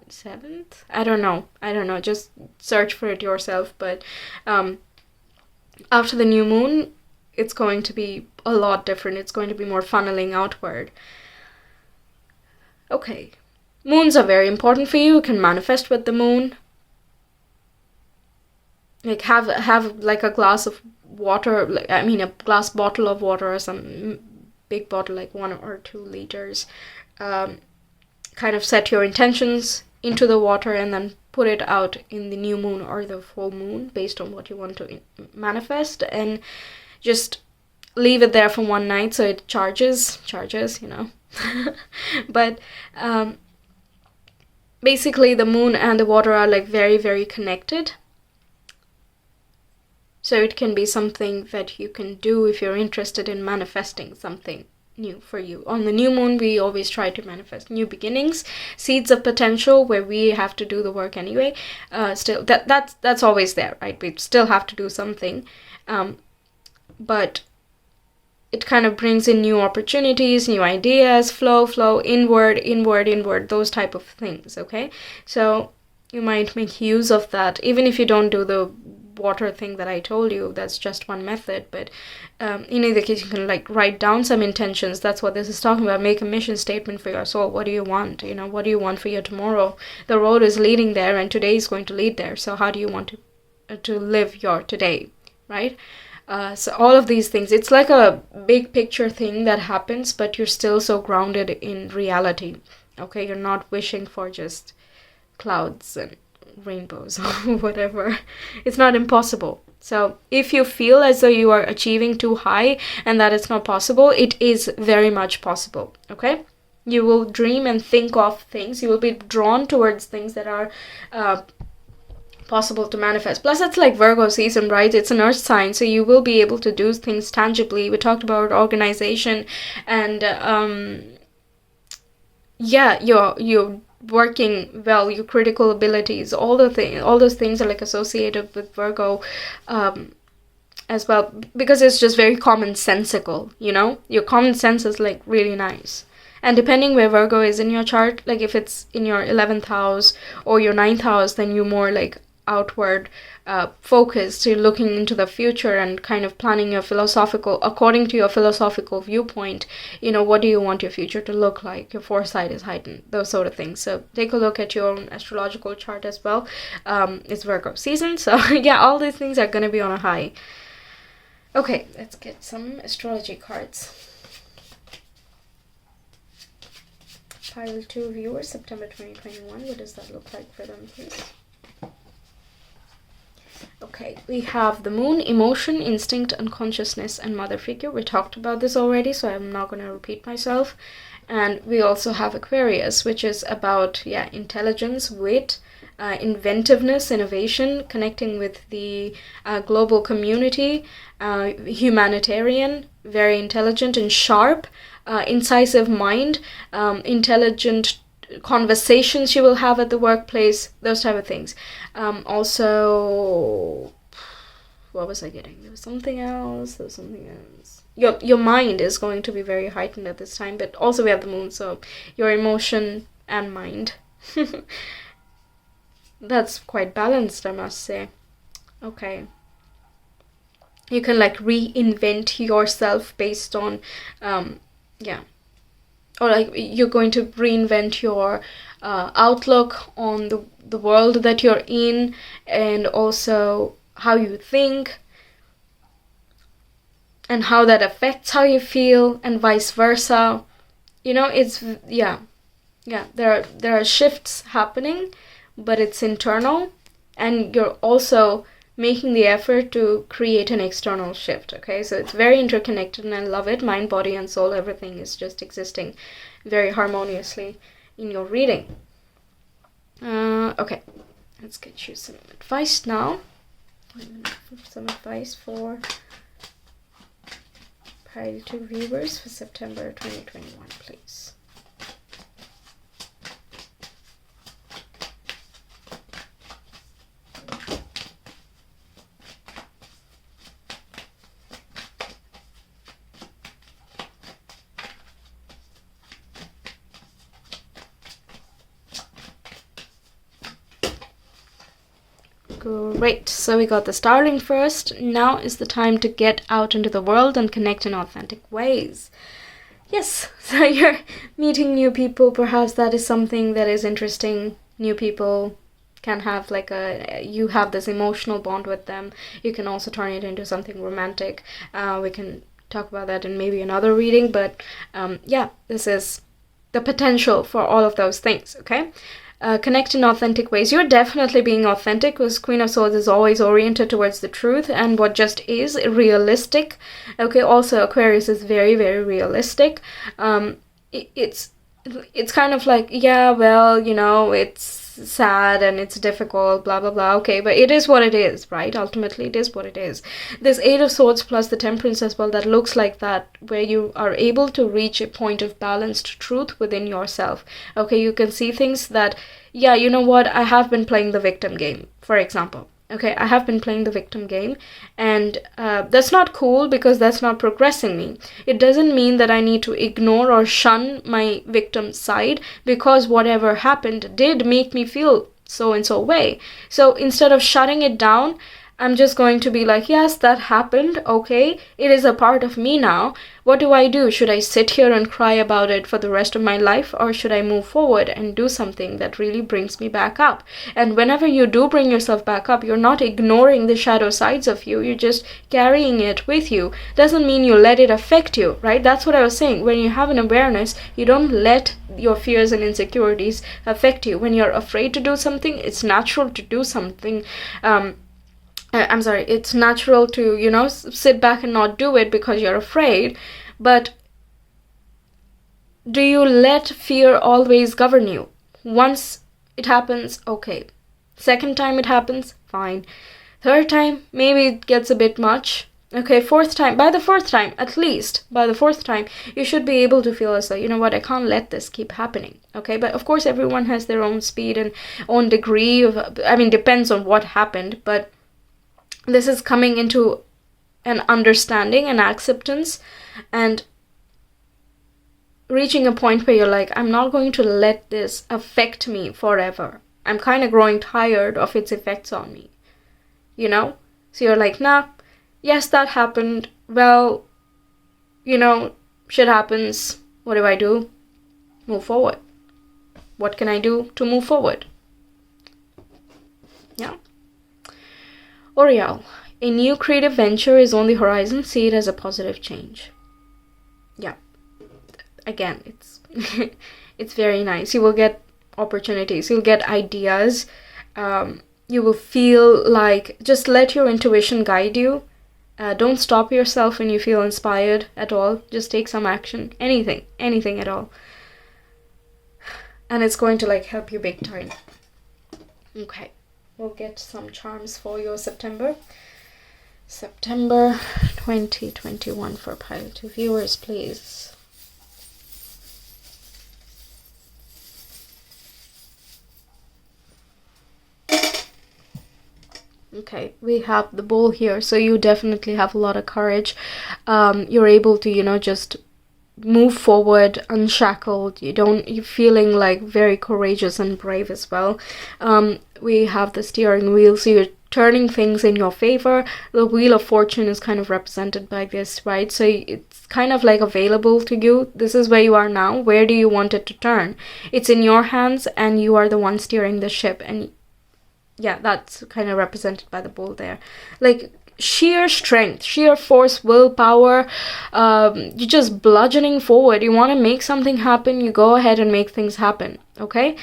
7th, I don't know, just search for it yourself. But after the new moon, it's going to be a lot different. It's going to be more funneling outward. Okay. Moons are very important for you. You can manifest with the moon. Like have like a glass of water, a glass bottle of water, or some big bottle, like 1 or 2 liters. Kind of set your intentions into the water and then put it out in the new moon or the full moon based on what you want to manifest, and just leave it there for one night so it charges, you know. But basically the moon and the water are like very, very connected. So it can be something that you can do if you're interested in manifesting something new for you. On the new moon, we always try to manifest new beginnings, seeds of potential where we have to do the work anyway. Still, that's always there, right? We still have to do something. But it kind of brings in new opportunities, new ideas, flow, inward, those type of things, okay? So you might make use of that, even if you don't do the water thing that I told you. That's just one method, but in either case, you can like write down some intentions. That's what this is talking about. Make a mission statement for your soul. What do you want? You know, what do you want for your tomorrow? The road is leading there, and today is going to lead there. So how do you want to live your today, right? So all of these things, it's like a big picture thing that happens, but you're still so grounded in reality. Okay, you're not wishing for just clouds and rainbows or whatever. It's not impossible. So if you feel as though you are achieving too high and that it's not possible, it is very much possible. Okay, you will dream and think of things. You will be drawn towards things that are possible to manifest. Plus, it's like Virgo season, right? It's an earth sign, so you will be able to do things tangibly. We talked about organization and you're working well, your critical abilities, all those things are like associated with Virgo as well, because it's just very commonsensical, you know? Your common sense is like really nice. And depending where Virgo is in your chart, like if it's in your 11th house or your 9th house, then you're more like outward focused. You're looking into the future and kind of planning your according to your philosophical viewpoint. You know, what do you want your future to look like? Your foresight is heightened, those sort of things. So take a look at your own astrological chart as well. It's Virgo season, so yeah, all these things are going to be on a high. Okay, let's get some astrology cards. Pile 2 viewers, September 2021. What does that look like for them, please? Okay, we have the moon, emotion, instinct, unconsciousness, and mother figure. We talked about this already, so I'm not going to repeat myself. And we also have Aquarius, which is about, intelligence, wit, inventiveness, innovation, connecting with the global community, humanitarian, very intelligent and sharp, incisive mind, intelligent conversations you will have at the workplace, those type of things. Also, what was I getting? There was something else. Your mind is going to be very heightened at this time, but also we have the moon, so your emotion and mind. That's quite balanced, I must say. Okay. You can like reinvent yourself based on, or like you're going to reinvent your outlook on the world that you're in, and also how you think and how that affects how you feel, and vice versa. It's there are shifts happening, but it's internal, and you're also making the effort to create an external shift. Okay, so it's very interconnected, and I love it. Mind, body, and soul, everything is just existing very harmoniously in your reading. Okay, let's get you some advice now. Some advice for pile 2 viewers for September 2021, please. Great, so we got the starting first. Now is the time to get out into the world and connect in authentic ways. Yes, so you're meeting new people. Perhaps that is something that is interesting. New people can have you have this emotional bond with them. You can also turn it into something romantic. We can talk about that in maybe another reading, but this is the potential for all of those things, okay? Connect in authentic ways. You're definitely being authentic, because Queen of Swords is always oriented towards the truth and what just is realistic. Okay, also Aquarius is very, very realistic. It's kind of like, it's sad and it's difficult, blah blah blah. Okay, but it is what it is, right? Ultimately it is what it is. This 8 of Swords plus the Temperance as well, that looks like that, where you are able to reach a point of balanced truth within yourself. Okay, you can see things that, you know what, I have been playing the victim game, for example. Okay, I have been playing the victim game, and that's not cool, because that's not progressing me. It doesn't mean that I need to ignore or shun my victim side, because whatever happened did make me feel so and so way. So instead of shutting it down, I'm just going to be like, yes, that happened, okay, it is a part of me now. What do I do? Should I sit here and cry about it for the rest of my life, or should I move forward and do something that really brings me back up? And whenever you do bring yourself back up, you're not ignoring the shadow sides of you, you're just carrying it with you. Doesn't mean you let it affect you, right? That's what I was saying. When you have an awareness, you don't let your fears and insecurities affect you. When you're afraid to do something, it's natural to do something. It's natural to, sit back and not do it because you're afraid. But do you let fear always govern you? Once it happens, okay. Second time it happens, fine. Third time, maybe it gets a bit much. Okay, fourth time, by the fourth time, you should be able to feel as though, you know what, I can't let this keep happening. Okay, but of course everyone has their own speed and own degree of, depends on what happened, but this is coming into an understanding and acceptance, and reaching a point where you're like, I'm not going to let this affect me forever. I'm kind of growing tired of its effects on me, So you're like, nah, yes, that happened. Well, shit happens. What do I do? Move forward. What can I do to move forward? Yeah. Oriel, a new creative venture is on the horizon. See it as a positive change. Yeah. Again, It's very nice. You will get opportunities, you'll get ideas. You will feel like, just let your intuition guide you. Don't stop yourself when you feel inspired at all. Just take some action. Anything at all. And it's going to like help you big time. Okay, we'll get some charms for your September 2021 for pile 2 viewers, please. Okay, we have the bull here, so you definitely have a lot of courage. You're able to, just move forward unshackled. You're feeling like very courageous and brave as well. We have the steering wheel, so you're turning things in your favor. The wheel of fortune is kind of represented by this, right? So it's kind of like available to you. This is where you are now. Where do you want it to turn? It's in your hands, and you are the one steering the ship. And yeah, that's kind of represented by the bull there. Like sheer strength, sheer force, willpower. You're just bludgeoning forward. You want to make something happen, you go ahead and make things happen. Okay,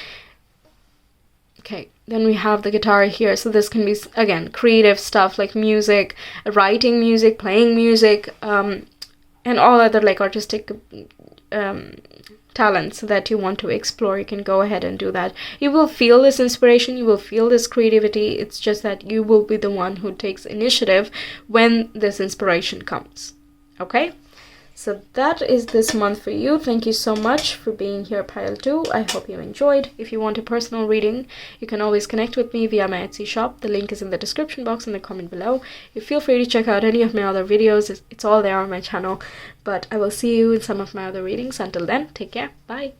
then we have the guitar here. So this can be, again, creative stuff like music, writing music, playing music, and all other like artistic talents that you want to explore. You can go ahead and do that. You will feel this inspiration, you will feel this creativity. It's just that you will be the one who takes initiative when this inspiration comes. Okay, so that is this month for you. Thank you so much for being here, pile 2. I hope you enjoyed. If you want a personal reading, you can always connect with me via my Etsy shop. The link is in the description box and the comment below. You feel free to check out any of my other videos. It's all there on my channel. But I will see you in some of my other readings. Until then, take care. Bye.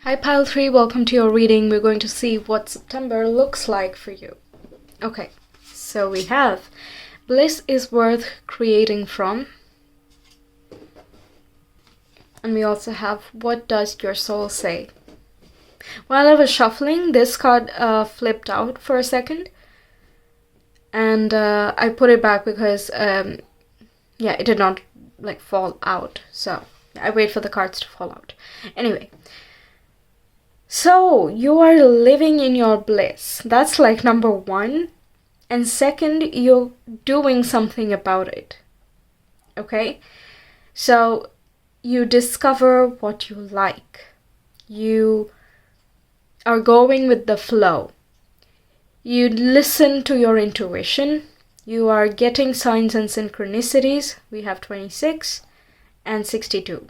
Hi pile 3, welcome to your reading. We're going to see what September looks like for you. Okay, so we have bliss is worth creating from. And we also have what does your soul say. While I was shuffling, this card flipped out for a second. And I put it back because, it did not like fall out. So I wait for the cards to fall out. Anyway. So you are living in your bliss. That's like number 1. And second, you're doing something about it. Okay? So you discover what you like. You are going with the flow. You listen to your intuition. You are getting signs and synchronicities. We have 26 and 62.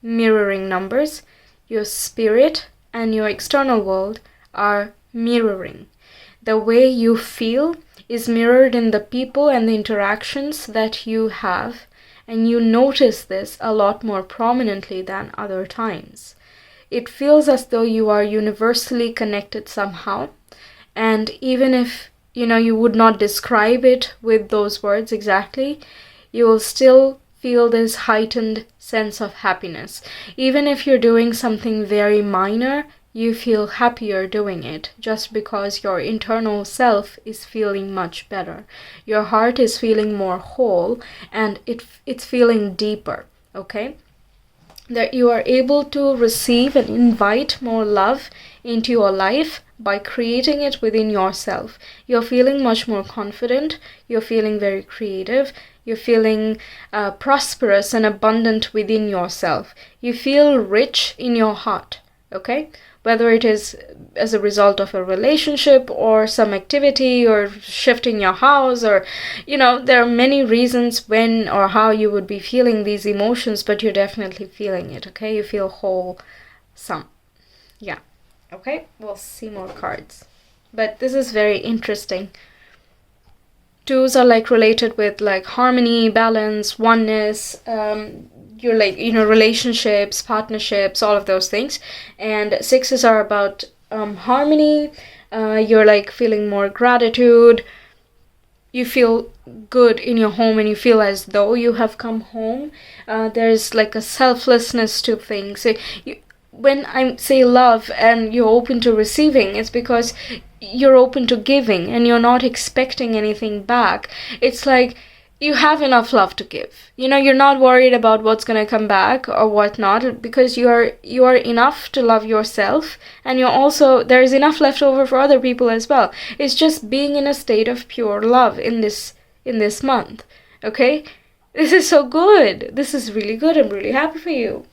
Mirroring numbers. Your spirit and your external world are mirroring. The way you feel is mirrored in the people and the interactions that you have, and you notice this a lot more prominently than other times. It feels as though you are universally connected somehow, and even if you would not describe it with those words exactly, you will still feel this heightened sense of happiness. Even if you're doing something very minor, you feel happier doing it just because your internal self is feeling much better. Your heart is feeling more whole, and it's feeling deeper, okay? That you are able to receive and invite more love into your life by creating it within yourself. You're feeling much more confident, you're feeling very creative, you're feeling prosperous and abundant within yourself. You feel rich in your heart, okay? Whether it is as a result of a relationship or some activity or shifting your house, or there are many reasons when or how you would be feeling these emotions, but you're definitely feeling it, okay? You feel wholesome. Yeah, okay? We'll see more cards. But this is very interesting. 2s are like related with like harmony, balance, oneness, your relationships, partnerships, all of those things. And 6s are about harmony. You're like feeling more gratitude. You feel good in your home and you feel as though you have come home. There's like a selflessness to things. When I say love and you're open to receiving, it's because you're open to giving and you're not expecting anything back. It's like you have enough love to give. You know, you're not worried about what's going to come back or whatnot, because you are enough to love yourself, and you're also, there's enough left over for other people as well. It's just being in a state of pure love in this month. Okay, this is so good. This is really good. I'm really happy for you.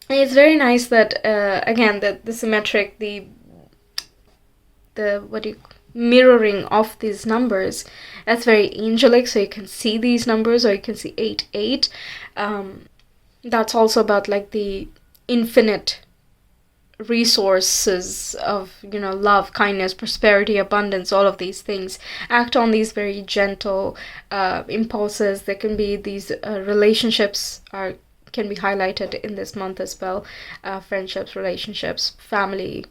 And it's very nice that again, the symmetric, the what do you, mirroring of these numbers, that's very angelic. So you can see these numbers, or you can see 8 that's also about like the infinite resources of, you know, love, kindness, prosperity, abundance, all of these things. Act on these very gentle impulses. There can be these relationships can be highlighted in this month as well. Friendships, relationships, family,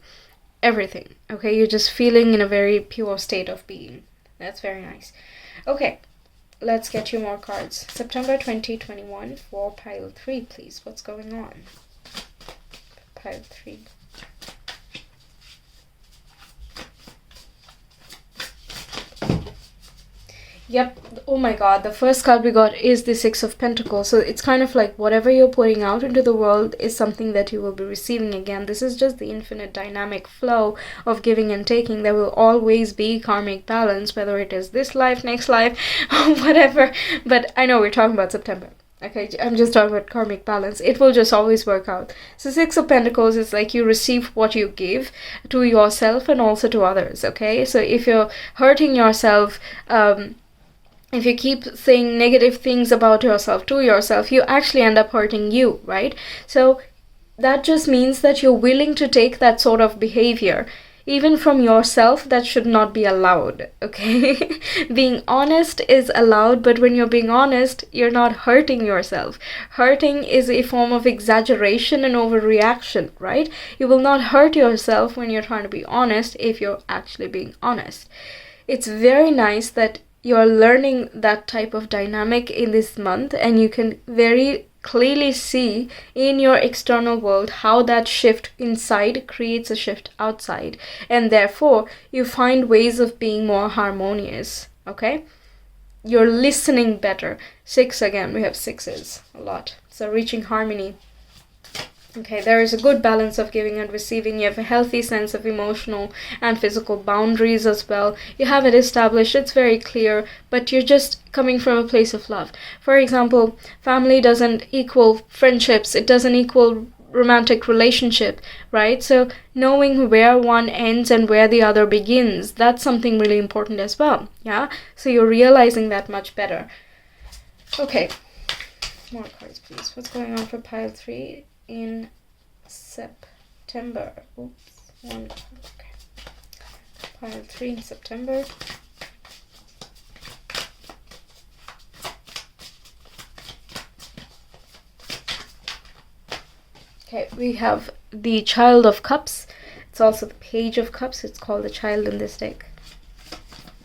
everything. Okay, you're just feeling in a very pure state of being. That's very nice. Okay, let's get you more cards. September 2021 for pile 3, please. What's going on? Pile 3. Yep. Oh my god, the first card we got is the Six of Pentacles. So it's kind of like whatever you're putting out into the world is something that you will be receiving again. This is just the infinite dynamic flow of giving and taking. There will always be karmic balance, whether it is this life, next life, whatever. But I know we're talking about September. Okay, I'm just talking about karmic balance. It will just always work out. So Six of Pentacles is like you receive what you give to yourself and also to others. Okay, so if you're hurting yourself, if you keep saying negative things about yourself to yourself, you actually end up hurting you, right? So that just means that you're willing to take that sort of behavior, even from yourself. That should not be allowed, okay? Being honest is allowed, but when you're being honest, you're not hurting yourself. Hurting is a form of exaggeration and overreaction, right? You will not hurt yourself when you're trying to be honest if you're actually being honest. It's very nice that you're learning that type of dynamic in this month, and you can very clearly see in your external world how that shift inside creates a shift outside, and therefore you find ways of being more harmonious. Okay, you're listening better. 6 again, we have 6s a lot, so reaching harmony. Okay, there is a good balance of giving and receiving. You have a healthy sense of emotional and physical boundaries as well. You have it established, it's very clear, but you're just coming from a place of love. For example, family doesn't equal friendships, it doesn't equal romantic relationship, right? So knowing where one ends and where the other begins, that's something really important as well. Yeah, so you're realizing that much better. Okay, more cards please. What's going on for pile 3 in September? Oops, one card. Okay, pile 3 in September. Okay, we have the Child of Cups. It's also the Page of Cups. It's called the Child in this deck.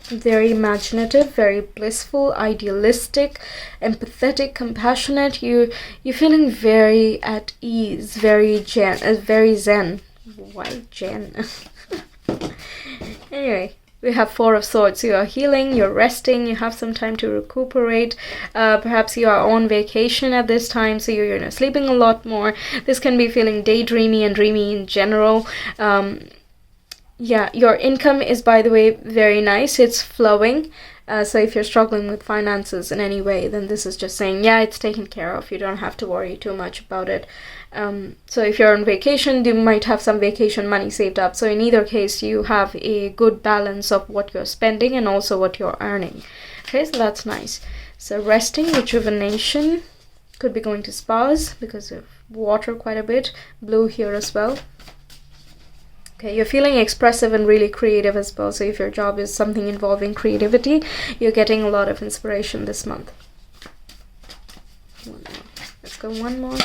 Very imaginative, very blissful, idealistic, empathetic, compassionate. You're feeling very at ease, very zen. Why Jen? Anyway, we have 4 of Swords. You are healing, you're resting, you have some time to recuperate. Perhaps you are on vacation at this time, so you're sleeping a lot more. This can be feeling daydreamy and dreamy in general. Yeah, your income is, by the way, very nice. It's flowing. So if you're struggling with finances in any way, then this is just saying, yeah, it's taken care of. You don't have to worry too much about it. So if you're on vacation, you might have some vacation money saved up. So in either case, you have a good balance of what you're spending and also what you're earning. Okay, so that's nice. So resting, rejuvenation. Could be going to spas because of water quite a bit. Blue here as well. Okay, you're feeling expressive and really creative as well. So if your job is something involving creativity, you're getting a lot of inspiration this month. One more. Let's go one more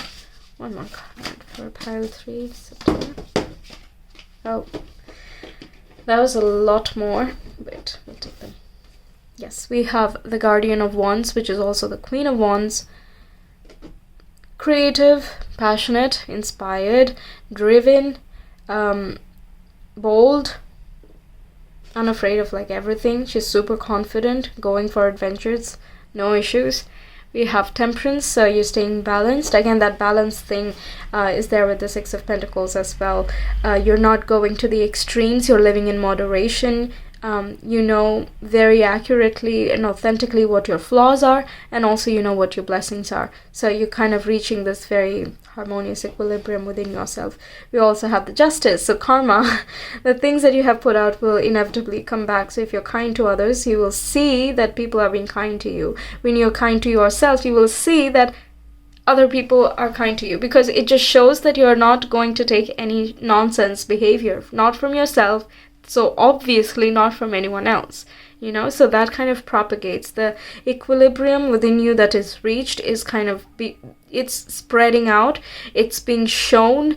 card for pile 3, September. Oh, that was a lot more. Wait, we'll take them. Yes, we have the Guardian of Wands, which is also the Queen of Wands. Creative, passionate, inspired, driven, bold, unafraid of like everything. She's super confident, going for adventures, no issues. We have Temperance, so you're staying balanced. Again, that balance thing is there with the Six of Pentacles as well. You're not going to the extremes, you're living in moderation. You know very accurately and authentically what your flaws are, and also you know what your blessings are. So you're kind of reaching this very harmonious equilibrium within yourself. We also have the Justice, so karma. The things that you have put out will inevitably come back. So if you're kind to others, you will see that people are being kind to you. When you're kind to yourself, you will see that other people are kind to you, because it just shows that you're not going to take any nonsense behavior, not from yourself, so obviously not from anyone else, you know. So that kind of propagates the equilibrium within you that is reached, is kind of it's spreading out, it's being shown.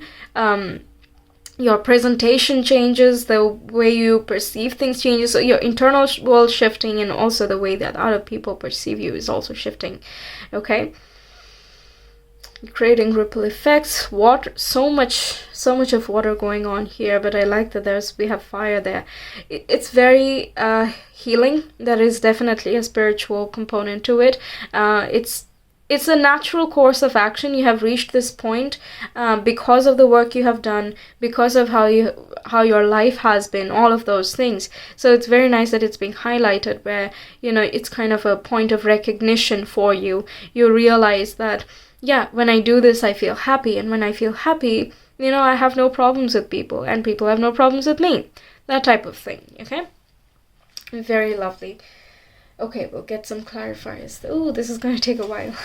Your presentation changes, the way you perceive things changes, so your internal world shifting, and also the way that other people perceive you is also shifting. Okay, creating ripple effects. Water, so much of water going on here, but I like that we have fire there. It's very healing. There is definitely a spiritual component to it. It's a natural course of action. You have reached this point because of the work you have done, because of how your life has been, all of those things. So it's very nice that it's being highlighted, where, you know, it's kind of a point of recognition for you. You realize that, yeah, when I do this, I feel happy. And when I feel happy, you know, I have no problems with people, and people have no problems with me. That type of thing, okay? Very lovely. Okay, we'll get some clarifiers. Oh, this is going to take a while.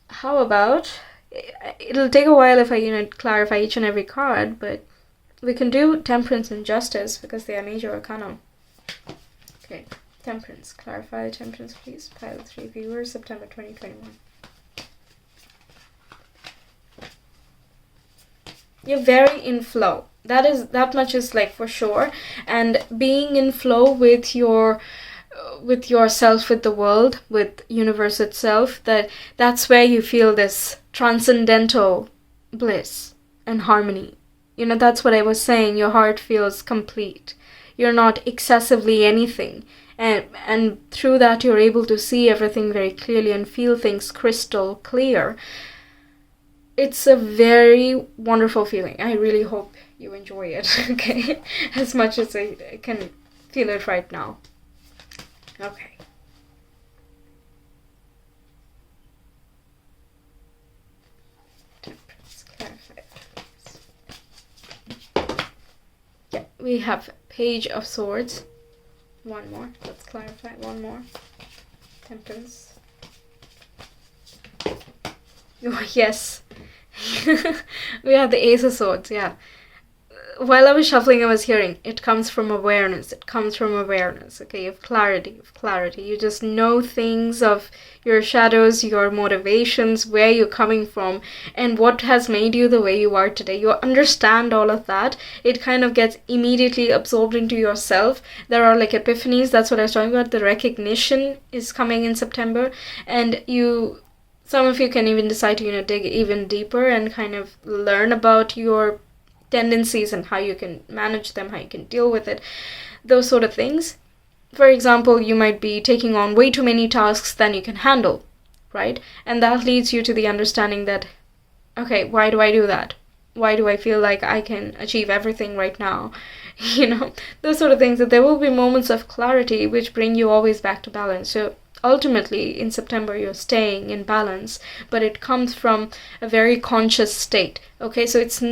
How about, it'll take a while if I, you know, clarify each and every card, but we can do Temperance and Justice because they are major arcana. Okay, Temperance. Clarify Temperance, please. Pile 3 viewers, September 2021. You're very in flow. That much is like for sure. And being in flow with yourself, with the world, with universe itself, that's where you feel this transcendental bliss and harmony. You know, that's what I was saying. Your heart feels complete. You're not excessively anything. And through that you're able to see everything very clearly and feel things crystal clear. It's a very wonderful feeling. I really hope you enjoy it, okay? As much as I can feel it right now. Okay. Temperance, clarify. Yeah, we have Page of Swords. One more. Let's clarify one more. Temperance. Oh, yes. We have the Ace of Swords, yeah. While I was shuffling, I was hearing, it comes from awareness. It comes from awareness, okay? You have clarity. You just know things of your shadows, your motivations, where you're coming from, and what has made you the way you are today. You understand all of that. It kind of gets immediately absorbed into yourself. There are like epiphanies. That's what I was talking about. The recognition is coming in September, and some of you can even decide to, you know, dig even deeper and kind of learn about your tendencies and how you can manage them, how you can deal with it, those sort of things. For example, you might be taking on way too many tasks than you can handle, right? And that leads you to the understanding that, okay, why do I do that? Why do I feel like I can achieve everything right now? You know, those sort of things. That there will be moments of clarity which bring you always back to balance. So ultimately, in September, you're staying in balance, but it comes from a very conscious state. Okay, so it's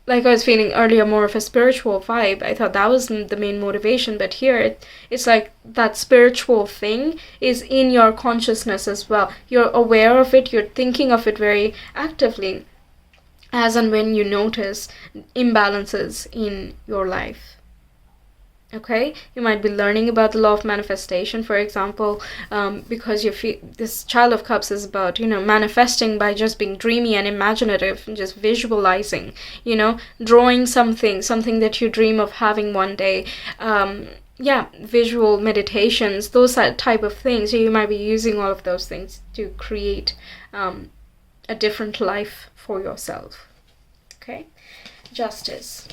like I was feeling earlier, more of a spiritual vibe. I thought that was the main motivation, but here it's like that spiritual thing is in your consciousness as well. You're aware of it, you're thinking of it very actively, as and when you notice imbalances in your life. Okay, you might be learning about the law of manifestation, for example, because this Child of Cups is about, you know, manifesting by just being dreamy and imaginative and just visualizing, you know, drawing something that you dream of having one day. Visual meditations, those type of things. So you might be using all of those things to create a different life for yourself. Okay, Justice.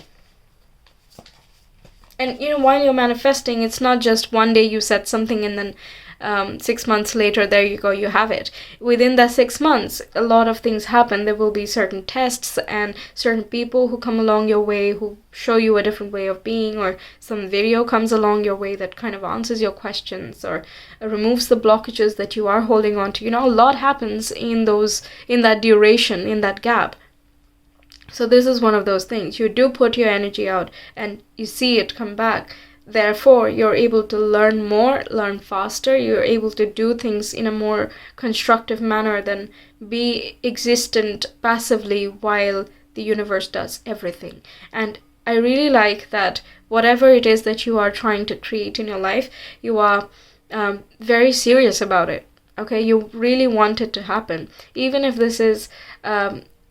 And, you know, while you're manifesting, it's not just one day you set something and then 6 months later, there you go, you have it. Within that 6 months, a lot of things happen. There will be certain tests and certain people who come along your way who show you a different way of being, or some video comes along your way that kind of answers your questions or removes the blockages that you are holding on to. A lot happens in that duration, in that gap. So this is one of those things. You do put your energy out and you see it come back. Therefore, you're able to learn more, learn faster. You're able to do things in a more constructive manner than be existent passively while the universe does everything. And I really like that whatever it is that you are trying to create in your life, you are very serious about it. Okay, you really want it to happen. Even if this is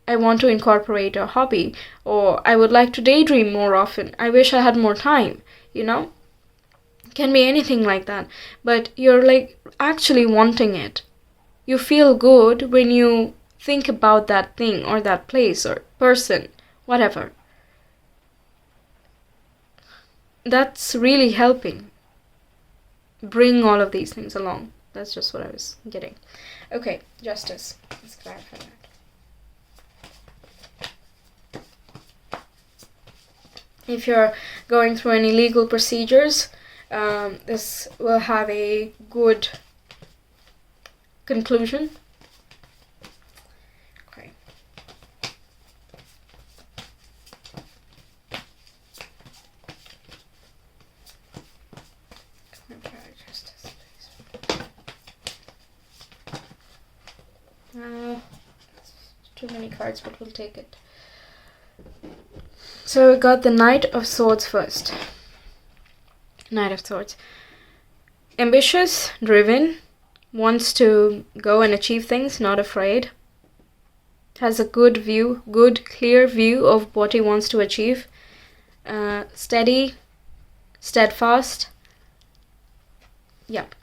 I want to incorporate a hobby, or I would like to daydream more often. I wish I had more time, It can be anything like that. But you're like actually wanting it. You feel good when you think about that thing or that place or person, whatever. That's really helping bring all of these things along. That's just what I was getting. Okay, justice. Let's clarify that. If you're going through any legal procedures, this will have a good conclusion. Okay. Too many cards, but we'll take it. So we got the Knight of Swords first. Knight of Swords. Ambitious, driven, wants to go and achieve things, not afraid. Has a good view, clear view of what he wants to achieve. Steady, steadfast. Yep.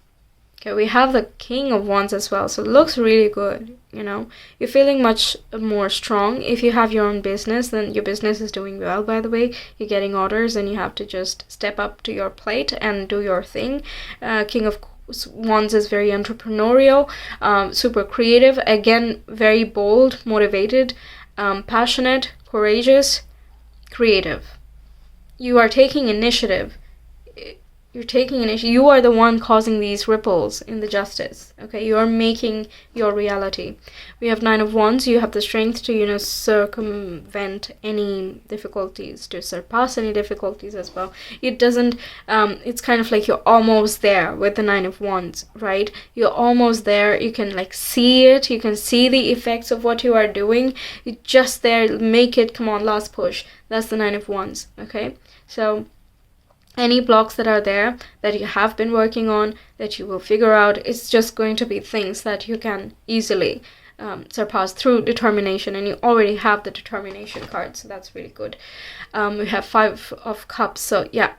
Okay, we have the King of Wands as well, so it looks really good, You're feeling much more strong. If you have your own business, then your business is doing well, by the way. You're getting orders and you have to just step up to your plate and do your thing. King of Wands is very entrepreneurial, super creative, again, very bold, motivated, passionate, courageous, creative. You are taking initiative. You are the one causing these ripples in the justice. Okay, you are making your reality. We have Nine of Wands. You have the strength to, circumvent any difficulties, to surpass any difficulties as well. It doesn't, it's kind of like you're almost there with the Nine of Wands, right? You're almost there. You can see it. You can see the effects of what you are doing. You're just there. Make it. Come on, last push. That's the Nine of Wands. Okay, so any blocks that are there that you have been working on, that you will figure out, it's just going to be things that you can easily surpass through determination, and you already have the determination card, so that's really good. We have Five of Cups, so yeah.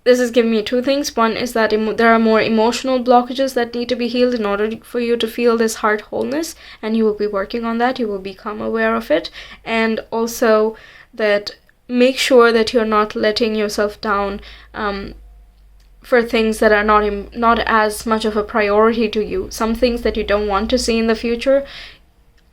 This is giving me two things. One is that there are more emotional blockages that need to be healed in order for you to feel this heart wholeness, and you will be working on that. You will become aware of it, and also that make sure that you're not letting yourself down for things that are not as much of a priority to you. Some things that you don't want to see in the future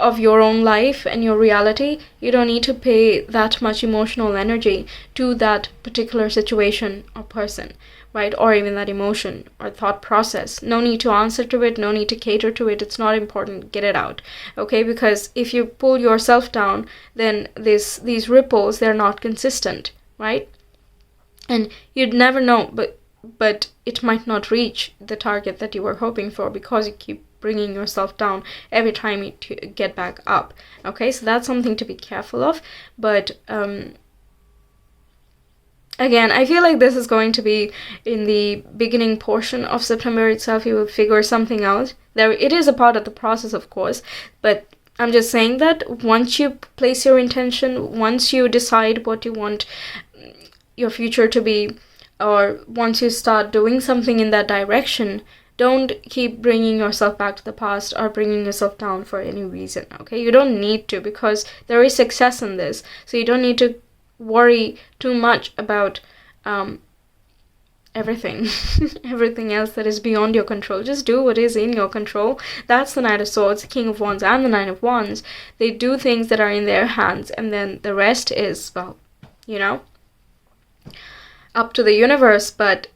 of your own life and your reality, you don't need to pay that much emotional energy to that particular situation or person, right? Or even that emotion or thought process. No need to answer to it, no need to cater to it. It's not important. Get it out, okay? Because if you pull yourself down, then these ripples, they're not consistent, right? And you'd never know, but it might not reach the target that you were hoping for because you keep bringing yourself down every time you get back up. Okay, so that's something to be careful of. But again, I feel like this is going to be in the beginning portion of September itself. You will figure something out. It is a part of the process, of course, but I'm just saying that once you place your intention, once you decide what you want your future to be, or once you start doing something in that direction, don't keep bringing yourself back to the past or bringing yourself down for any reason, okay? You don't need to, because there is success in this. So you don't need to worry too much about everything. Everything else that is beyond your control. Just do what is in your control. That's the Knight of Swords, the King of Wands, and the Nine of Wands. They do things that are in their hands, and then the rest is, well, you know, up to the universe. But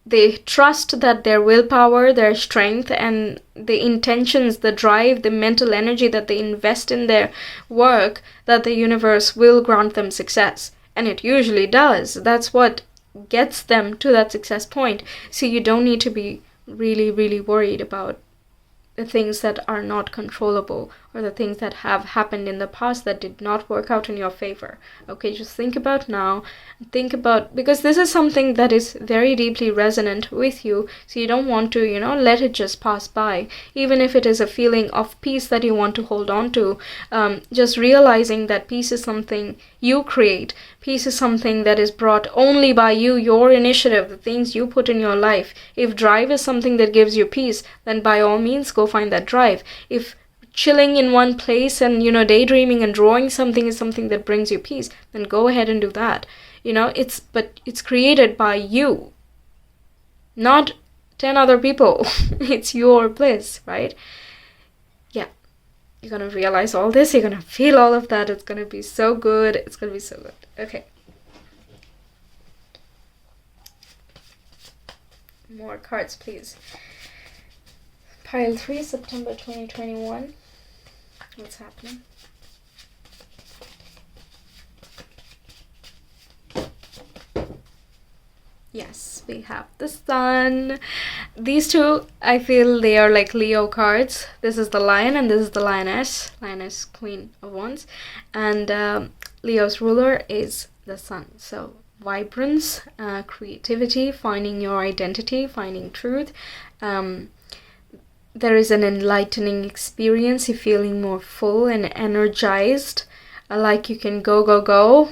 they trust that their willpower, their strength, and the intentions, the drive, the mental energy that they invest in their work, that the universe will grant them success. And it usually does. That's what gets them to that success point. So you don't need to be really, really worried about the things that are not controllable, or the things that have happened in the past that did not work out in your favor. Okay, just think about now. Think about, because this is something that is very deeply resonant with you, so you don't want to, you know, let it just pass by. Even if it is a feeling of peace that you want to hold on to, just realizing that peace is something you create. Peace is something that is brought only by you, your initiative, the things you put in your life. If drive is something that gives you peace, then by all means go find that drive. If chilling in one place and, you know, daydreaming and drawing something is something that brings you peace, then go ahead and do that. You know, it's created by you, not 10 other people. It's your bliss, right? Yeah. You're gonna realize all this, you're gonna feel all of that. It's gonna be so good. It's gonna be so good. Okay. More cards, please. Pile 3, September 2021. What's happening? Yes, we have the Sun. These two, I feel they are like Leo cards. This is the Lion and this is the Lioness. Lioness, Queen of Wands. And Leo's ruler is the Sun. So vibrance, creativity, finding your identity, finding truth. There is an enlightening experience. You're feeling more full and energized. Like you can go.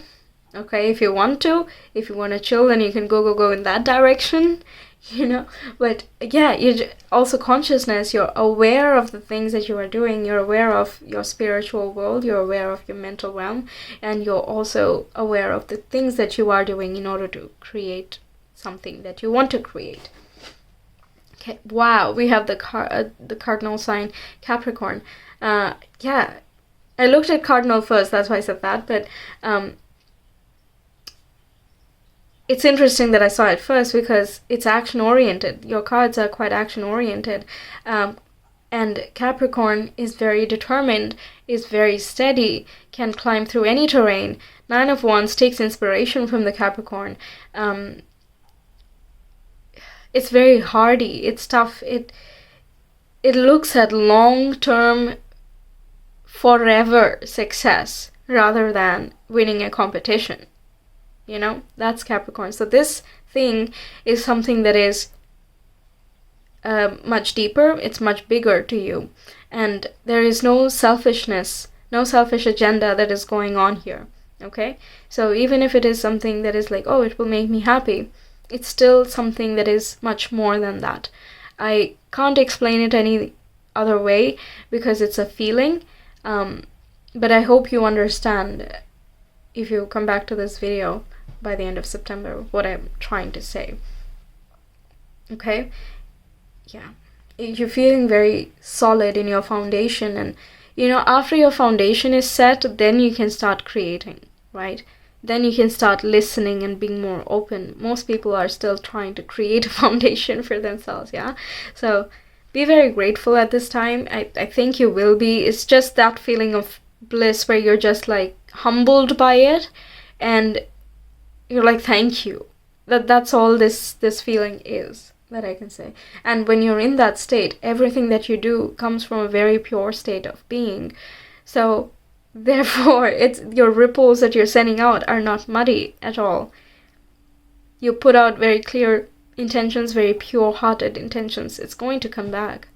Okay, if you want to. If you want to chill, then you can go in that direction, you know. But yeah, you're also consciousness. You're aware of the things that you are doing. You're aware of your spiritual world. You're aware of your mental realm. And you're also aware of the things that you are doing in order to create something that you want to create. Okay, wow, we have the cardinal sign Capricorn. Yeah, I looked at cardinal first, that's why I said that, but it's interesting that I saw it first because it's action-oriented. Your cards are quite action-oriented. And Capricorn is very determined, is very steady, can climb through any terrain. Nine of Wands takes inspiration from the Capricorn. It's very hardy, it's tough. It looks at long-term, forever success rather than winning a competition. You know, that's Capricorn. So this thing is something that is much deeper, it's much bigger to you. And there is no selfishness, no selfish agenda that is going on here. Okay? So even if it is something that is like, oh, it will make me happy, it's still something that is much more than that. I can't explain it any other way because it's a feeling. But I hope you understand, if you come back to this video by the end of September, what I'm trying to say. Okay? Yeah. You're feeling very solid in your foundation, and you know, after your foundation is set, then you can start creating, right? Then you can start listening and being more open. Most people are still trying to create a foundation for themselves, yeah? So be very grateful at this time. I think you will be. It's just that feeling of bliss where you're just like humbled by it, and you're like, thank you. That's all this feeling is that I can say. And when you're in that state, everything that you do comes from a very pure state of being. So therefore, it's your ripples that you're sending out are not muddy at all. You put out very clear intentions, very pure-hearted intentions. It's going to come back.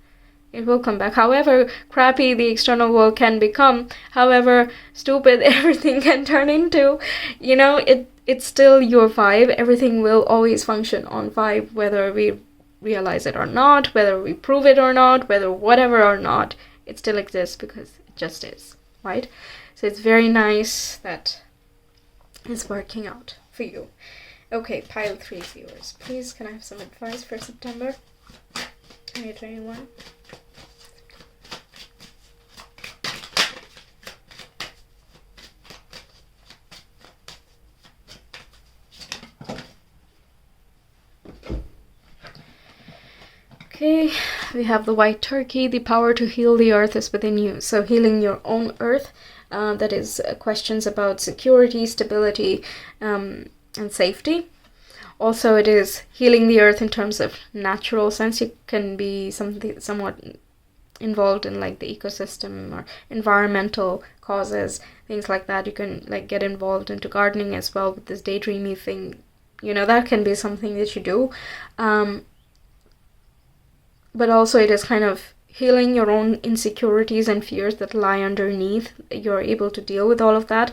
It will come back. However crappy the external world can become, however stupid everything can turn into, you know, it's still your vibe. Everything will always function on vibe, whether we realize it or not, whether we prove it or not, whether whatever or not, it still exists because it just is, right? So it's very nice that it's working out for you. Okay, pile 3 viewers. Please, can I have some advice for September 2021? Okay, we have the white turkey. The power to heal the earth is within you. So healing your own earth, that is questions about security, stability, and safety. Also, it is healing the earth in terms of natural sense. You can be somewhat involved in like the ecosystem or environmental causes, things like that. You can like get involved into gardening as well with this daydreamy thing. You know, that can be something that you do. But also it is kind of healing your own insecurities and fears that lie underneath. You're able to deal with all of that.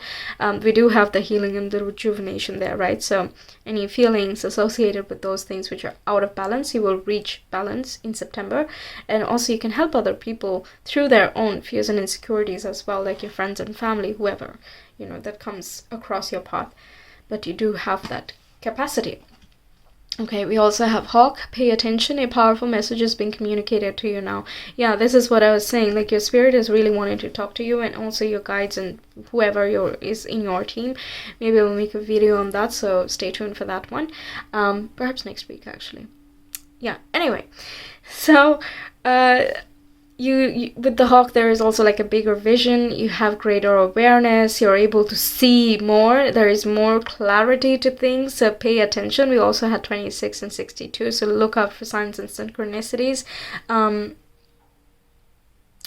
We do have the healing and the rejuvenation there, right? So any feelings associated with those things which are out of balance, you will reach balance in September. And also you can help other people through their own fears and insecurities as well, like your friends and family, whoever, you know, that comes across your path. But you do have that capacity. Okay, we also have Hawk. Pay attention. A powerful message is being communicated to you now. Yeah, this is what I was saying. Like your spirit is really wanting to talk to you, and also your guides and whoever is in your team. Maybe we'll make a video on that, so stay tuned for that one. Perhaps next week, actually. Yeah, anyway. So, you with the Hawk, there is also like a bigger vision. You have greater awareness. You're able to see more. There is more clarity to things, so pay attention. We also had 26 and 62, so look out for signs and synchronicities.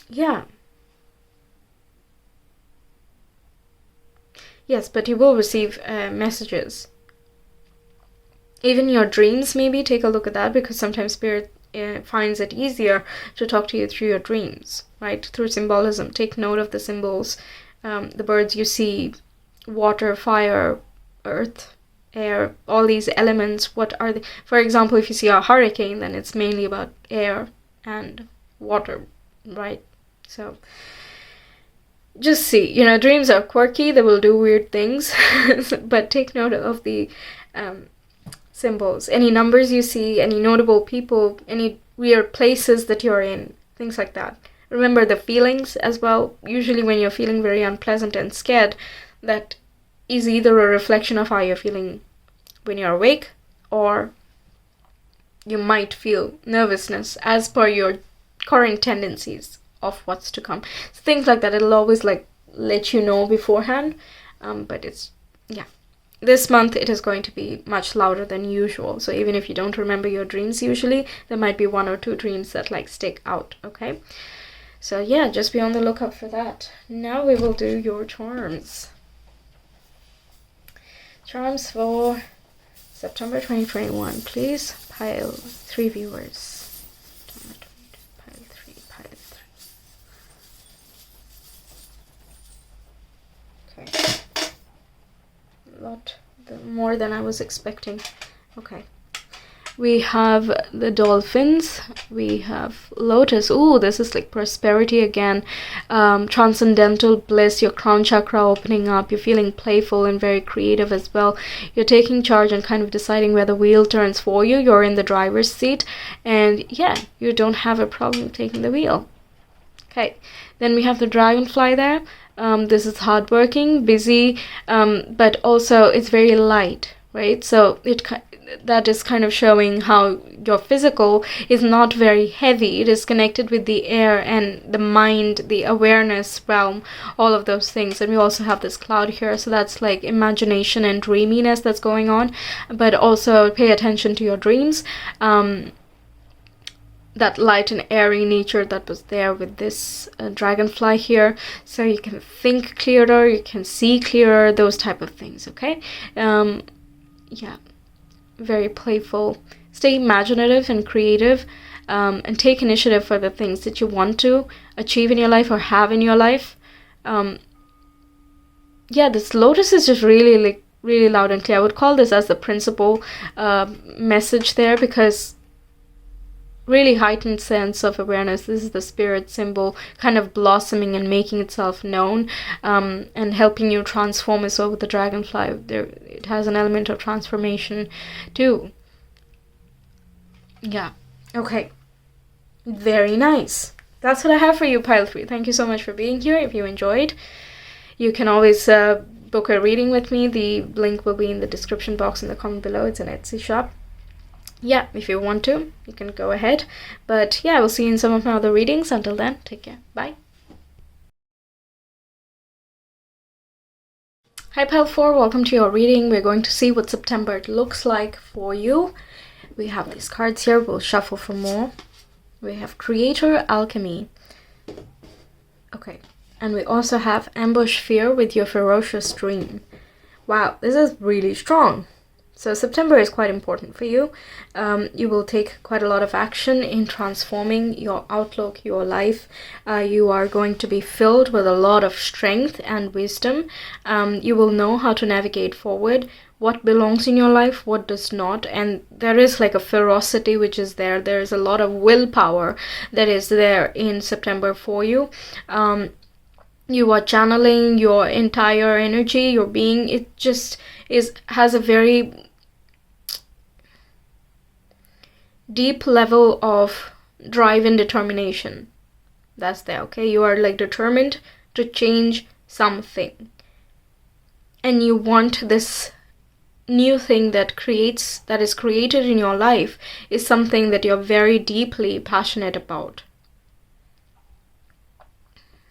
Yeah. Yes, but you will receive messages. Even your dreams, maybe take a look at that, because sometimes spirit finds it easier to talk to you through your dreams, right? Through symbolism. Take note of the symbols, the birds you see, water, fire, earth, air, all these elements. What are they? For example, if you see a hurricane, then it's mainly about air and water, right? So just see, you know, dreams are quirky. They will do weird things, but take note of the symbols, any numbers you see, any notable people, any weird places that you're in, things like that. Remember the feelings as well. Usually when you're feeling very unpleasant and scared, that is either a reflection of how you're feeling when you're awake, or you might feel nervousness as per your current tendencies of what's to come. So things like that, it'll always like let you know beforehand, but it's, yeah. This month it is going to be much louder than usual. So even if you don't remember your dreams usually, there might be 1 or 2 dreams that like stick out, okay? So yeah, just be on the lookout for that. Now we will do your charms. Charms for September 2021. Please pile 3 viewers. Pile 3, pile 3. Okay. Lot more than I was expecting. Okay, we have the dolphins, we have lotus. Ooh, this is like prosperity again, transcendental bliss, your crown chakra opening up. You're feeling playful and very creative as well. You're taking charge and kind of deciding where the wheel turns for you. You're in the driver's seat, and yeah, you don't have a problem taking the wheel. Okay, then we have the dragonfly there. This is hardworking, busy, but also it's very light, right? So that is kind of showing how your physical is not very heavy. It is connected with the air and the mind, the awareness realm, all of those things. And we also have this cloud here, so that's like imagination and dreaminess that's going on. But also pay attention to your dreams. That light and airy nature that was there with this dragonfly here, so you can think clearer, you can see clearer, those type of things. Okay, yeah, very playful. Stay imaginative and creative, and take initiative for the things that you want to achieve in your life or have in your life. Yeah, this lotus is just really loud and clear. I would call this as the principal message there, because really heightened sense of awareness. This is the spirit symbol kind of blossoming and making itself known, and helping you transform as well with the dragonfly. It has an element of transformation too. Yeah. Okay. Very nice. That's what I have for you, Pile 3. Thank you so much for being here. If you enjoyed, you can always book a reading with me. The link will be in the description box in the comment below. It's an Etsy shop. Yeah, if you want to, you can go ahead. But yeah, I will see you in some of my other readings. Until then, take care. Bye. Hi Pile 4, welcome to your reading. We're going to see what September looks like for you. We have these cards here. We'll shuffle for more. We have Creator Alchemy. Okay. And we also have Ambush Fear with your Ferocious Dream. Wow, this is really strong. So September is quite important for you. You will take quite a lot of action in transforming your outlook, your life. You are going to be filled with a lot of strength and wisdom. You will know how to navigate forward, what belongs in your life, what does not. And there is like a ferocity which is there. There is a lot of willpower that is there in September for you. You are channeling your entire energy, your being. It just has a very deep level of drive and determination. That's there, okay? You are like determined to change something. And you want this new thing that is created in your life is something that you're very deeply passionate about.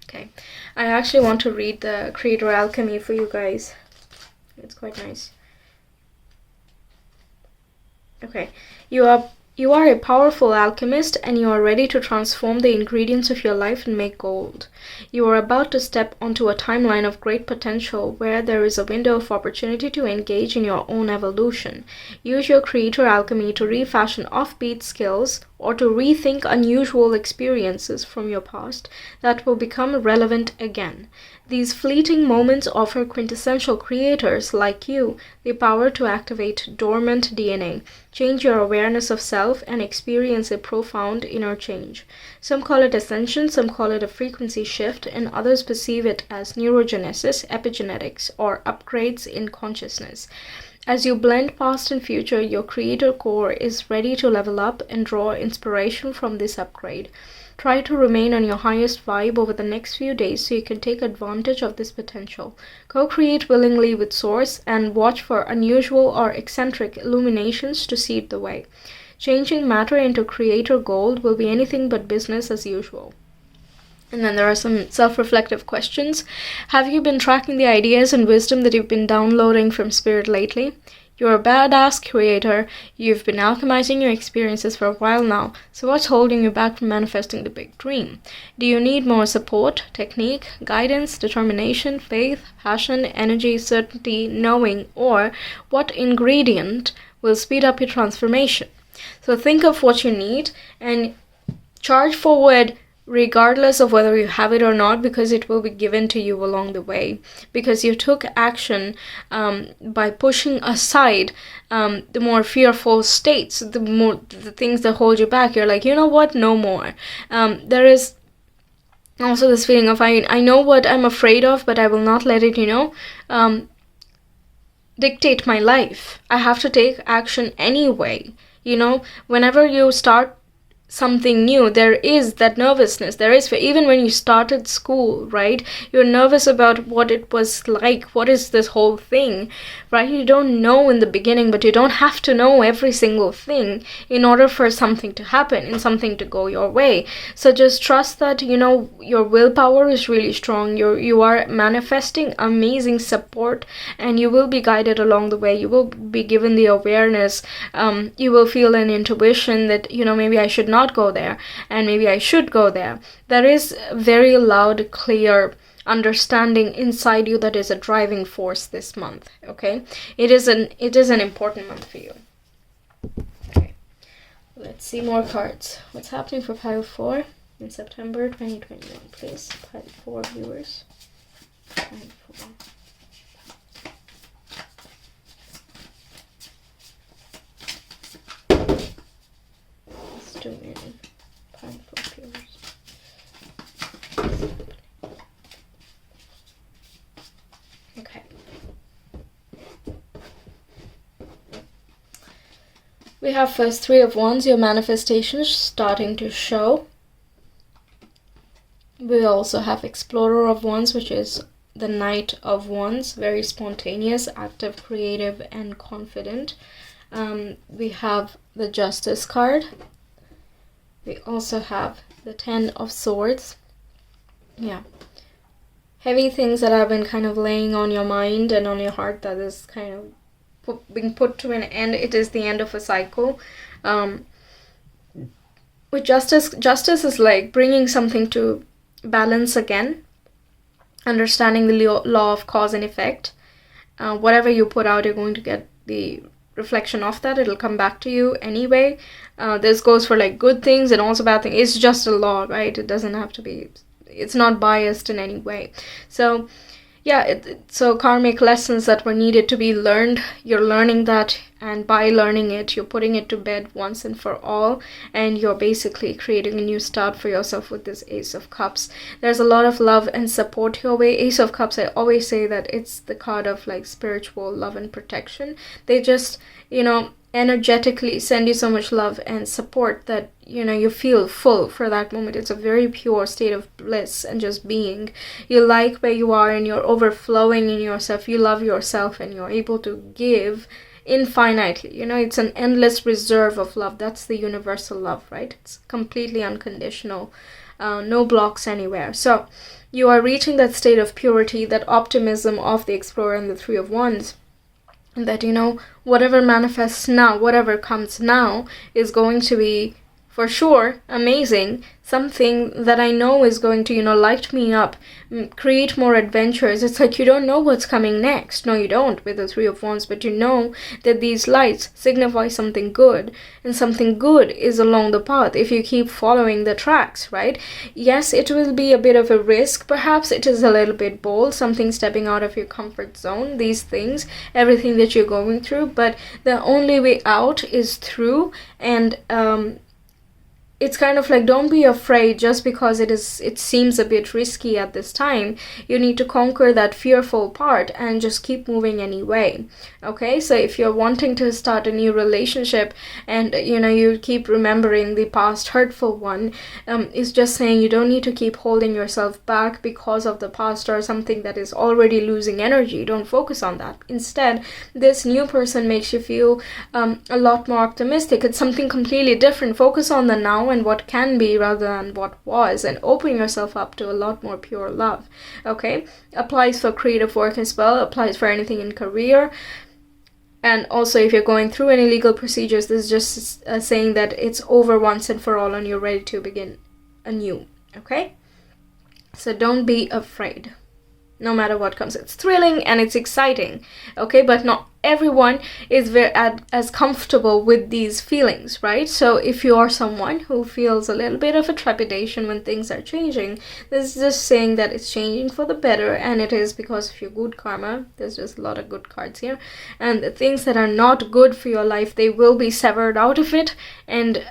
Okay. I actually want to read the Creator Alchemy for you guys. It's quite nice. Okay. You are a powerful alchemist, and you are ready to transform the ingredients of your life and make gold. You are about to step onto a timeline of great potential where there is a window of opportunity to engage in your own evolution. Use your Creator Alchemy to refashion offbeat skills or to rethink unusual experiences from your past that will become relevant again. These fleeting moments offer quintessential creators like you the power to activate dormant DNA, change your awareness of self, and experience a profound inner change. Some call it ascension, some call it a frequency shift, and others perceive it as neurogenesis, epigenetics, or upgrades in consciousness. As you blend past and future, your creator core is ready to level up and draw inspiration from this upgrade. Try to remain on your highest vibe over the next few days so you can take advantage of this potential. Co-create willingly with Source and watch for unusual or eccentric illuminations to seed the way. Changing matter into creator gold will be anything but business as usual. And then there are some self-reflective questions. Have you been tracking the ideas and wisdom that you've been downloading from Spirit lately? You're a badass creator. You've been alchemizing your experiences for a while now. So what's holding you back from manifesting the big dream? Do you need more support, technique, guidance, determination, faith, passion, energy, certainty, knowing, or what ingredient will speed up your transformation? So think of what you need and charge forward regardless of whether you have it or not, because it will be given to you along the way, because you took action by pushing aside the more fearful states, the things that hold you back. You're like, you know what, no more. There is also this feeling of I know what I'm afraid of, but I will not let it dictate my life. I have to take action anyway. Whenever you start something new, there is that nervousness. There is, even when you started school, right? You're nervous about what it was like. What is this whole thing, right? You don't know in the beginning, but you don't have to know every single thing in order for something to happen and something to go your way. So just trust that, your willpower is really strong. You are manifesting amazing support, and you will be guided along the way. You will be given the awareness. You will feel an intuition that, maybe I should not go there, and maybe I should go there. There is very loud, clear understanding inside you that is a driving force this month. Okay, it is an important month for you. Okay, let's see more cards. What's happening for pile 4 in September 2021, please? Pile 4 viewers. Pile 4. Too many pile 4 viewers. Okay. We have first Three of Wands, your manifestations starting to show. We also have Explorer of Wands, which is the Knight of Wands, very spontaneous, active, creative, and confident. We have the Justice card. We also have the Ten of Swords. Yeah. Heavy things that have been kind of laying on your mind and on your heart that is kind of being put to an end. It is the end of a cycle. With justice is like bringing something to balance again, understanding the law of cause and effect. Whatever you put out, you're going to get the reflection of that. It'll come back to you anyway. This goes for like good things and also bad things. It's just a law, right? It doesn't have to be, it's not biased in any way. So yeah, so karmic lessons that were needed to be learned, you're learning that, and by learning it, you're putting it to bed once and for all, and you're basically creating a new start for yourself with this Ace of Cups. There's a lot of love and support your way. Ace of Cups, I always say that it's the card of like spiritual love and protection. They just, you know, energetically send you so much love and support that, you know, you feel full for that moment. It's a very pure state of bliss and just being. You like where you are and you're overflowing in yourself. You love yourself and you're able to give infinitely. You know, it's an endless reserve of love. That's the universal love, right? It's completely unconditional. No blocks anywhere. So you are reaching that state of purity, that optimism of the Explorer and the Three of Wands. And that, you know, whatever manifests now, whatever comes now is going to be for sure amazing. Something that I know is going to, you know, light me up, create more adventures. It's like you don't know what's coming next. No, you don't with the Three of Wands, but you know that these lights signify something good, and something good is along the path if you keep following the tracks, right? Yes, it will be a bit of a risk. Perhaps it is a little bit bold, something stepping out of your comfort zone, these things, everything that you're going through, but the only way out is through. And it's kind of like, don't be afraid just because it seems a bit risky at this time. You need to conquer that fearful part and just keep moving anyway. Okay, so if you're wanting to start a new relationship and, you know, you keep remembering the past hurtful one, it's just saying you don't need to keep holding yourself back because of the past or something that is already losing energy. Don't focus on that. Instead, this new person makes you feel a lot more optimistic. It's something completely different. Focus on the now and what can be rather than what was, and open yourself up to a lot more pure love. Okay, applies for creative work as well, applies for anything in career. And also, if you're going through any legal procedures, this is just saying that it's over once and for all and you're ready to begin anew. Okay, so don't be afraid. No matter what comes, it's thrilling and it's exciting. Okay, but not everyone is as comfortable with these feelings, right? So if you are someone who feels a little bit of a trepidation when things are changing, this is just saying that it's changing for the better, and it is because of your good karma. There's just a lot of good cards here, and the things that are not good for your life, they will be severed out of it, and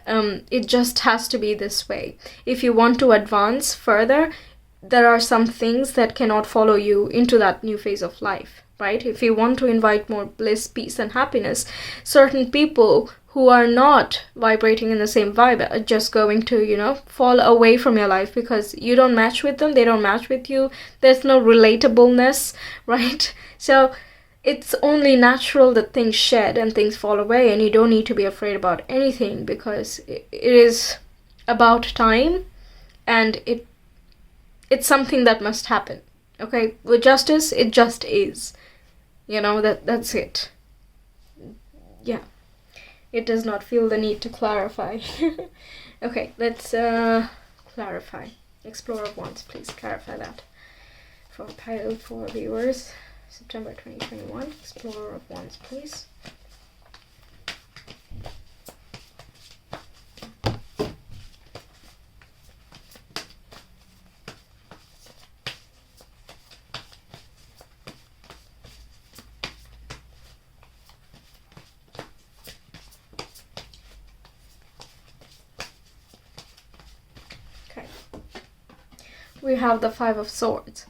it just has to be this way. If you want to advance further, there are some things that cannot follow you into that new phase of life, right? If you want to invite more bliss, peace, and happiness, certain people who are not vibrating in the same vibe are just going to, you know, fall away from your life because you don't match with them, they don't match with you, there's no relatableness, right? So it's only natural that things shed and things fall away, and you don't need to be afraid about anything because it is about time, and it's something that must happen. Okay, with justice, it just is. You know, that's it. Yeah, it does not feel the need to clarify. Okay, let's clarify. Explorer of Wands, please clarify that for pile 4 viewers. September 2021. Explorer of Wands, please. We have the Five of Swords.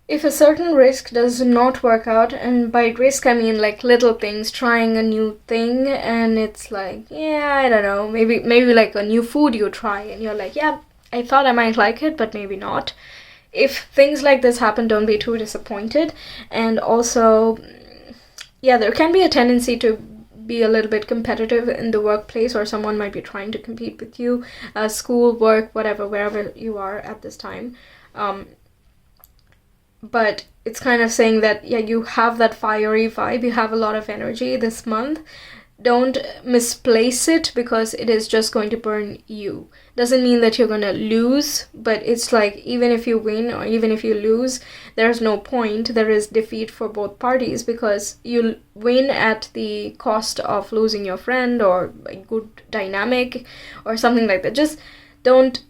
if a certain risk does not work out, and by risk I mean like little things, trying a new thing, and it's like, yeah, I don't know, maybe like a new food you try and you're like, yeah, I thought I might like it, but maybe not. If things like this happen, don't be too disappointed. And also, yeah, there can be a tendency to be a little bit competitive in the workplace, or someone might be trying to compete with you, school, work, whatever, wherever you are at this time. But it's kind of saying that, yeah, you have that fiery vibe, you have a lot of energy this month. Don't misplace it, because it is just going to burn you. Doesn't mean that you're going to lose, but it's like, even if you win or even if you lose, there's no point. There is defeat for both parties, because you'll win at the cost of losing your friend or a good dynamic or something like that. Just don't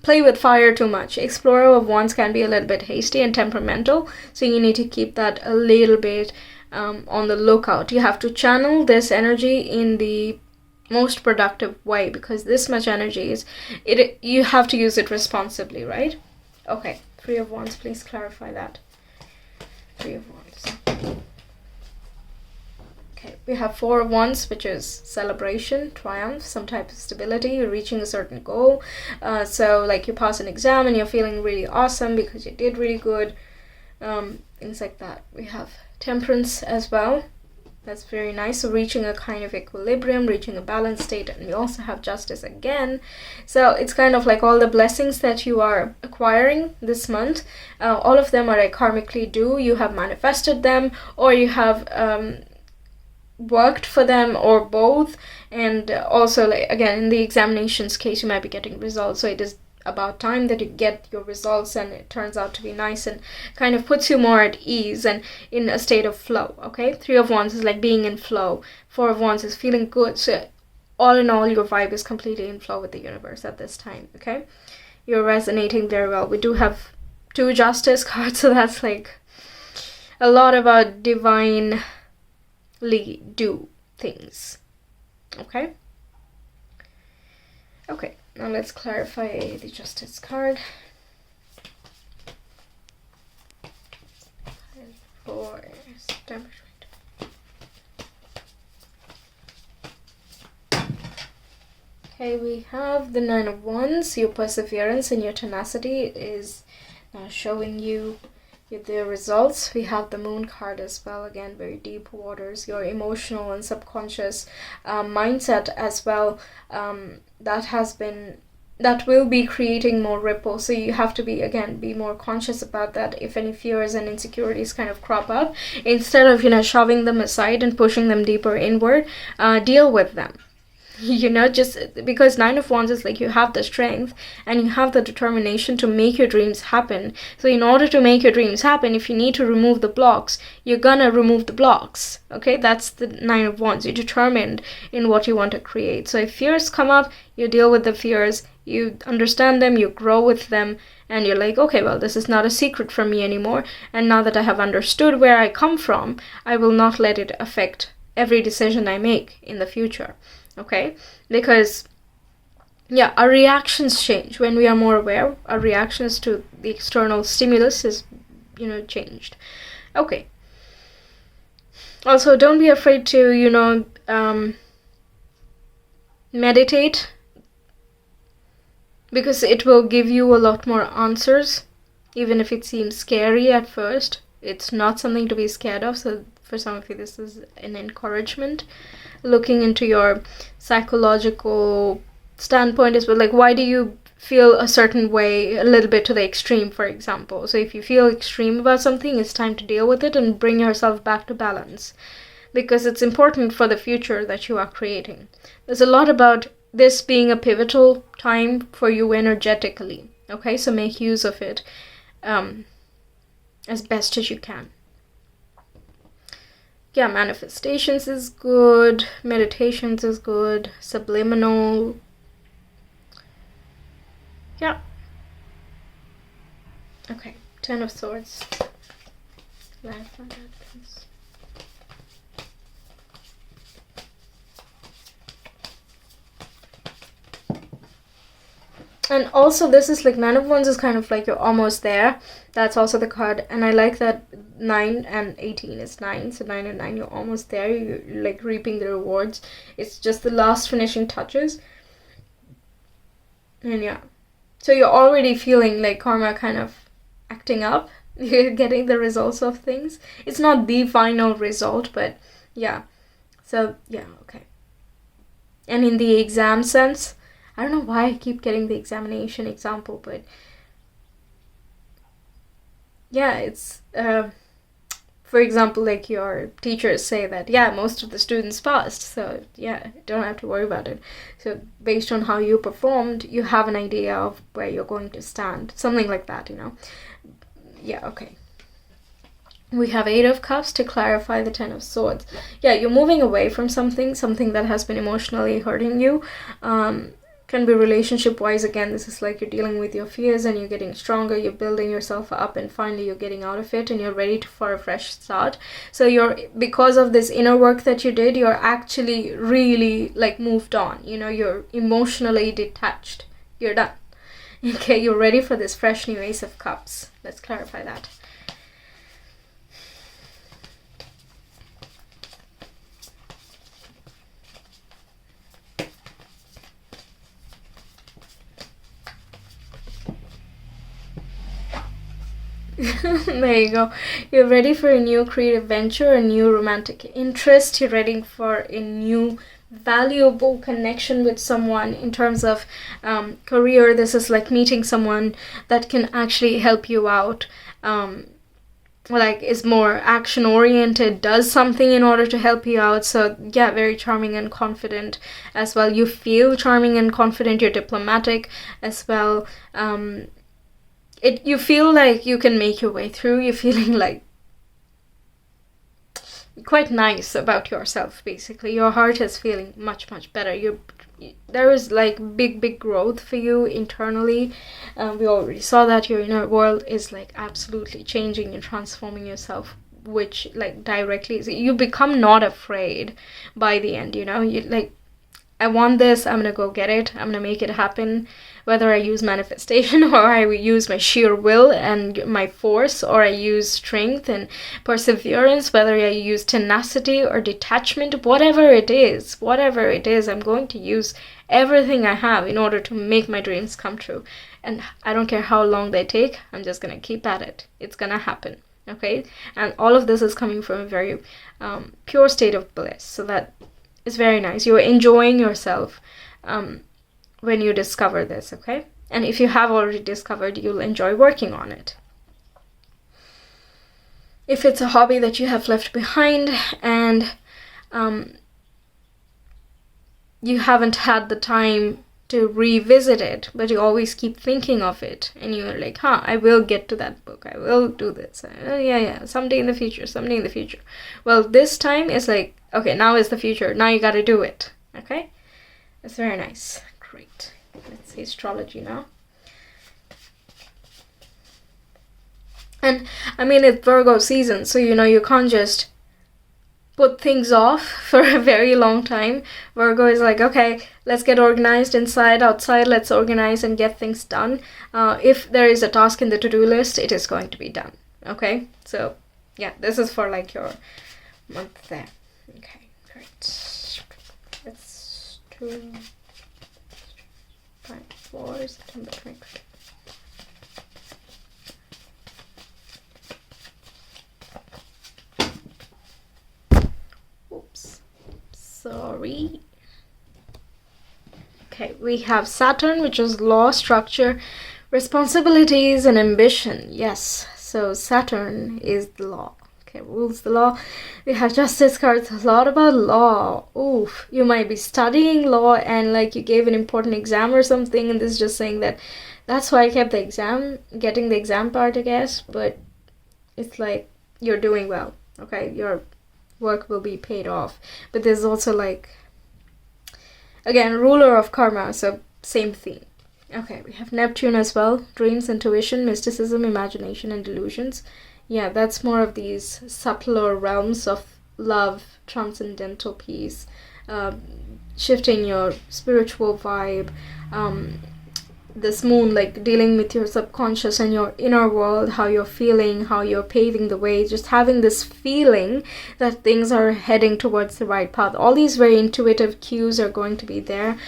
play with fire too much. Explorer of Wands can be a little bit hasty and temperamental, so you need to keep that a little bit on the lookout. You have to channel this energy in the most productive way, because this much energy is it. You have to use it responsibly, right? Okay, Three of Wands, please clarify that. Three of Wands. Okay, we have Four of Wands, which is celebration, triumph, some type of stability, you're reaching a certain goal. So like you pass an exam and you're feeling really awesome because you did really good. Things like that. We have Temperance as well. That's very nice. So reaching a kind of equilibrium, reaching a balanced state, and we also have Justice again. So it's kind of like all the blessings that you are acquiring this month, all of them are like karmically due. You have manifested them, or you have worked for them, or both. And also, like, again, in the examinations case, you might be getting results, so it is about time that you get your results and it turns out to be nice and kind of puts you more at ease and in a state of flow. Okay, Three of Wands is like being in flow. Four of Wands is feeling good. So all in all, your vibe is completely in flow with the universe at this time. Okay, you're resonating very well. We do have two Justice cards, so that's like a lot about divinely do things. Okay, now let's clarify the Justice card. For September 20. Okay, we have the Nine of Wands. Your perseverance and your tenacity is now showing you the results. We have the Moon card as well, again very deep waters, your emotional and subconscious mindset as well, that will be creating more ripple. So you have to be more conscious about that. If any fears and insecurities kind of crop up, instead of shoving them aside and pushing them deeper inward, deal with them. Just because Nine of Wands is like you have the strength and you have the determination to make your dreams happen. So in order to make your dreams happen, if you need to remove the blocks, you're gonna remove the blocks. Okay, that's the Nine of Wands. You're determined in what you want to create. So if fears come up, you deal with the fears, you understand them, you grow with them, and you're like, okay, well, this is not a secret from me anymore. And now that I have understood where I come from, I will not let it affect every decision I make in the future. Okay, because our reactions change when we are more aware. Our reactions to the external stimulus is changed. Okay, also don't be afraid to meditate, because it will give you a lot more answers, even if it seems scary at first. It's not something to be scared of. So for some of you, this is an encouragement. Looking into your psychological standpoint as well, like why do you feel a certain way, a little bit to the extreme, for example. So if you feel extreme about something, it's time to deal with it and bring yourself back to balance, because it's important for the future that you are creating. There's a lot about this being a pivotal time for you energetically. Okay, so make use of it as best as you can. Yeah, manifestations is good, meditations is good, subliminal. Yeah. Okay, Ten of Swords. Clarify that, please. And also this is like Nine of Wands is kind of like you're almost there. That's also the card. And I like that 9 and 18 is 9. So 9 and 9, you're almost there. You're like reaping the rewards. It's just the last finishing touches. And yeah. So you're already feeling like karma kind of acting up. You're getting the results of things. It's not the final result, but yeah. So yeah, okay. And in the exam sense, I don't know why I keep getting the examination example, but yeah, it's for example, like your teachers say that, yeah, most of the students passed, so yeah, don't have to worry about it. So based on how you performed, you have an idea of where you're going to stand, something like that, you know. Yeah, okay. We have 8 of Cups to clarify the 10 of Swords. Yeah, you're moving away from something that has been emotionally hurting you. Can be relationship-wise. Again, this is like you're dealing with your fears and you're getting stronger, you're building yourself up, and finally you're getting out of it and you're ready for a fresh start. So you're, because of this inner work that you did, you're actually really like moved on. You know, you're emotionally detached. You're done. Okay, you're ready for this fresh new Ace of Cups. Let's clarify that. There you go. You're ready for a new creative venture, a new romantic interest. You're ready for a new valuable connection with someone in terms of career. This is like meeting someone that can actually help you out. Like is more action oriented, does something in order to help you out. So yeah, very charming and confident as well. You feel charming and confident. You're diplomatic as well. You feel like you can make your way through. You're feeling like quite nice about yourself, basically. Your heart is feeling much, much better. There is like big growth for you internally. We already saw that your inner world is like absolutely changing and transforming yourself, which like directly you become not afraid by the end, you know. You like, I want this, I'm gonna go get it, I'm gonna make it happen. Whether I use manifestation or I use my sheer will and my force, or I use strength and perseverance, whether I use tenacity or detachment, whatever it is, I'm going to use everything I have in order to make my dreams come true. And I don't care how long they take, I'm just gonna keep at it. It's gonna happen, okay? And all of this is coming from a very pure state of bliss, so that is very nice. You're enjoying yourself when you discover this, okay? And if you have already discovered, you'll enjoy working on it. If it's a hobby that you have left behind and you haven't had the time to revisit it, but you always keep thinking of it, and you're like, I will get to that book, I will do this, yeah, someday in the future. Well, this time is like, okay, now is the future, now you gotta do it, okay? It's very nice. Great. Let's see astrology now. And I mean, it's Virgo season, so you know, you can't just put things off for a very long time. Virgo is like, okay, let's get organized inside, outside, let's organize and get things done. If there is a task in the to-do list, it is going to be done, okay? So yeah, this is for like your month there. Okay, great. Let's do 4 September 2020. Oops, sorry. Okay, we have Saturn, which is law, structure, responsibilities, and ambition. Yes, so Saturn is the law. Okay, rules the law. We have Justice cards, a lot about law. Oof, you might be studying law and like you gave an important exam or something, and this is just saying that that's why I kept the exam, getting the exam part, I guess, but it's like you're doing well, okay? Your work will be paid off. But there's also like, again, ruler of karma, so same theme. Okay, we have Neptune as well. Dreams, intuition, mysticism, imagination, and delusions. Yeah, that's more of these subtler realms of love, transcendental peace, shifting your spiritual vibe, this moon, like dealing with your subconscious and your inner world, how you're feeling, how you're paving the way, just having this feeling that things are heading towards the right path. All these very intuitive cues are going to be there,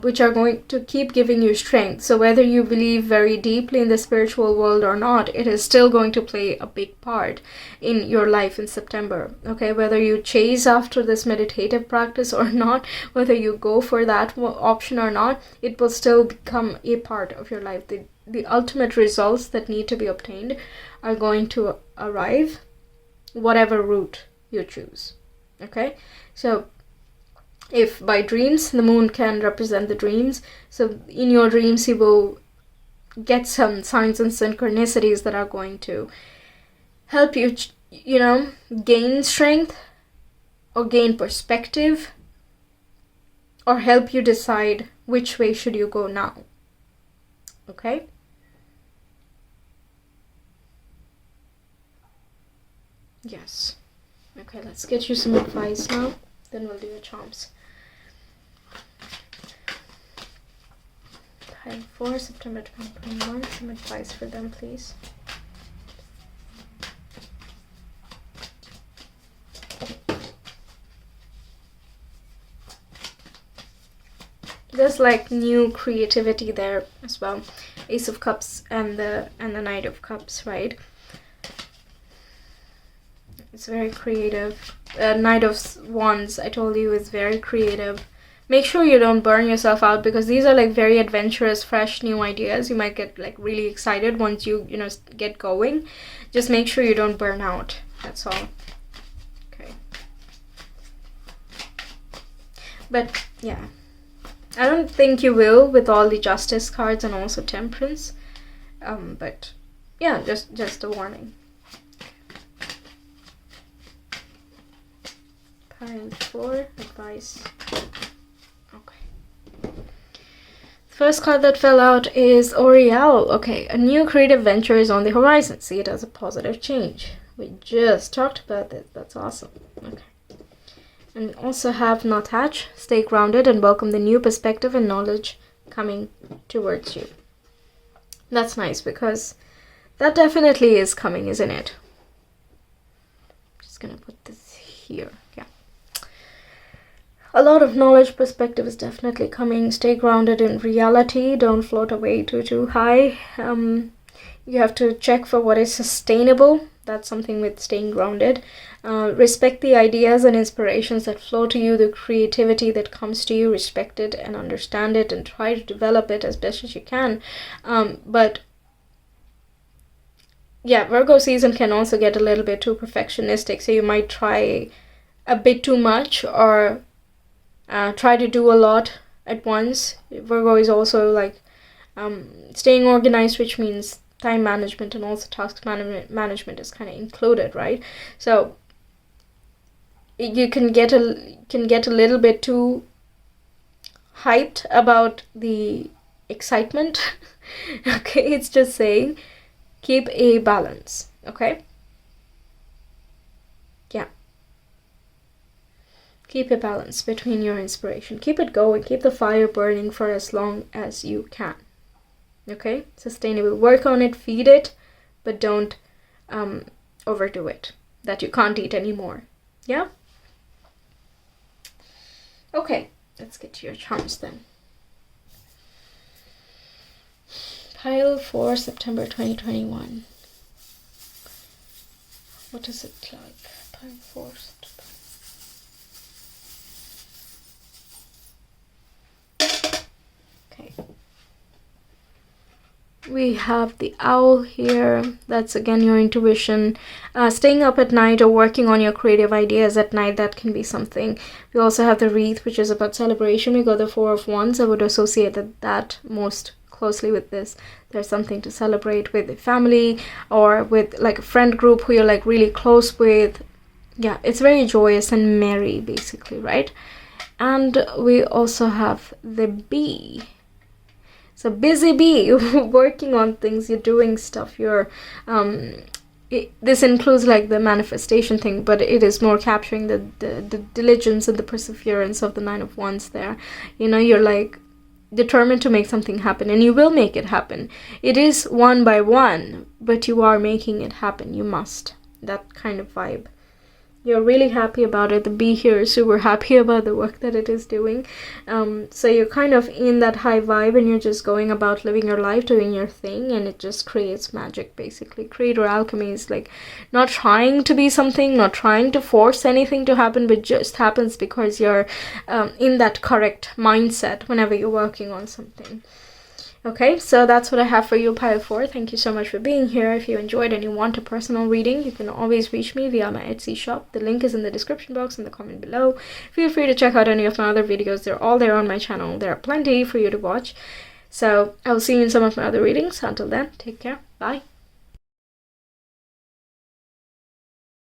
which are going to keep giving you strength. So whether you believe very deeply in the spiritual world or not, it is still going to play a big part in your life in September. Okay, whether you chase after this meditative practice or not, whether you go for that option or not, it will still become a part of your life. The ultimate results that need to be obtained are going to arrive whatever route you choose. Okay, so if by dreams, the moon can represent the dreams, so in your dreams you will get some signs and synchronicities that are going to help you, gain strength or gain perspective, or help you decide which way should you go now. Okay? Yes. Okay, let's get you some advice now. Then we'll do your charms. Pile 4, September 2021. Some advice for them, please. There's like new creativity there as well. Ace of Cups and the Knight of Cups, right? It's very creative. Knight of Wands, I told you, is very creative. Make sure you don't burn yourself out, because these are like very adventurous, fresh, new ideas. You might get like really excited once you get going. Just make sure you don't burn out. That's all. Okay. But yeah, I don't think you will with all the Justice cards and also Temperance. But yeah, just a warning. Pile 4, advice. Okay. First card that fell out is Oriel. Okay, a new creative venture is on the horizon. See it as a positive change. We just talked about this. That's awesome. Okay. And we also have not hatch, stay grounded, and welcome the new perspective and knowledge coming towards you. That's nice, because that definitely is coming, isn't it? Just gonna put this here. Yeah. A lot of knowledge, perspective is definitely coming. Stay grounded in reality. Don't float away too high. You have to check for what is sustainable. That's something with staying grounded. Respect the ideas and inspirations that flow to you, the creativity that comes to you. Respect it and understand it and try to develop it as best as you can. But yeah, Virgo season can also get a little bit too perfectionistic. So you might try a bit too much, or try to do a lot at once. Virgo is also like staying organized, which means time management and also task management is kind of included, right? So you can get a little bit too hyped about the excitement. Okay, it's just saying keep a balance. Okay, yeah, keep a balance between your inspiration. Keep it going, keep the fire burning for as long as you can. Okay, sustainable. Work on it, feed it, but don't overdo it, that you can't eat anymore. Yeah? Okay, let's get to your charms then. Pile 4, September 2021. What does it like? Pile 4, September. Okay. We have the owl here. That's again your intuition. Staying up at night or working on your creative ideas at night, that can be something. We also have the wreath, which is about celebration. We got the 4 of Wands. I would associate that most closely with this. There's something to celebrate with the family or with like a friend group who you're like really close with. Yeah, it's very joyous and merry basically, right? And we also have the bee. So busy bee, working on things, you're doing stuff, you're this includes like the manifestation thing, but it is more capturing the diligence and the perseverance of the 9 of Wands there. You're like determined to make something happen, and you will make it happen. It is one by one, but you are making it happen. You must. That kind of vibe. You're really happy about it. The bee here is super happy about the work that it is doing. So you're kind of in that high vibe, and you're just going about living your life, doing your thing, and it just creates magic, basically. Creator alchemy is like not trying to be something, not trying to force anything to happen, but just happens because you're in that correct mindset whenever you're working on something. Okay, so that's what I have for you, Pile 4. Thank you so much for being here. If you enjoyed and you want a personal reading, you can always reach me via my Etsy shop. The link is in the description box and the comment below. Feel free to check out any of my other videos. They're all there on my channel. There are plenty for you to watch. So I will see you in some of my other readings. Until then, take care. Bye.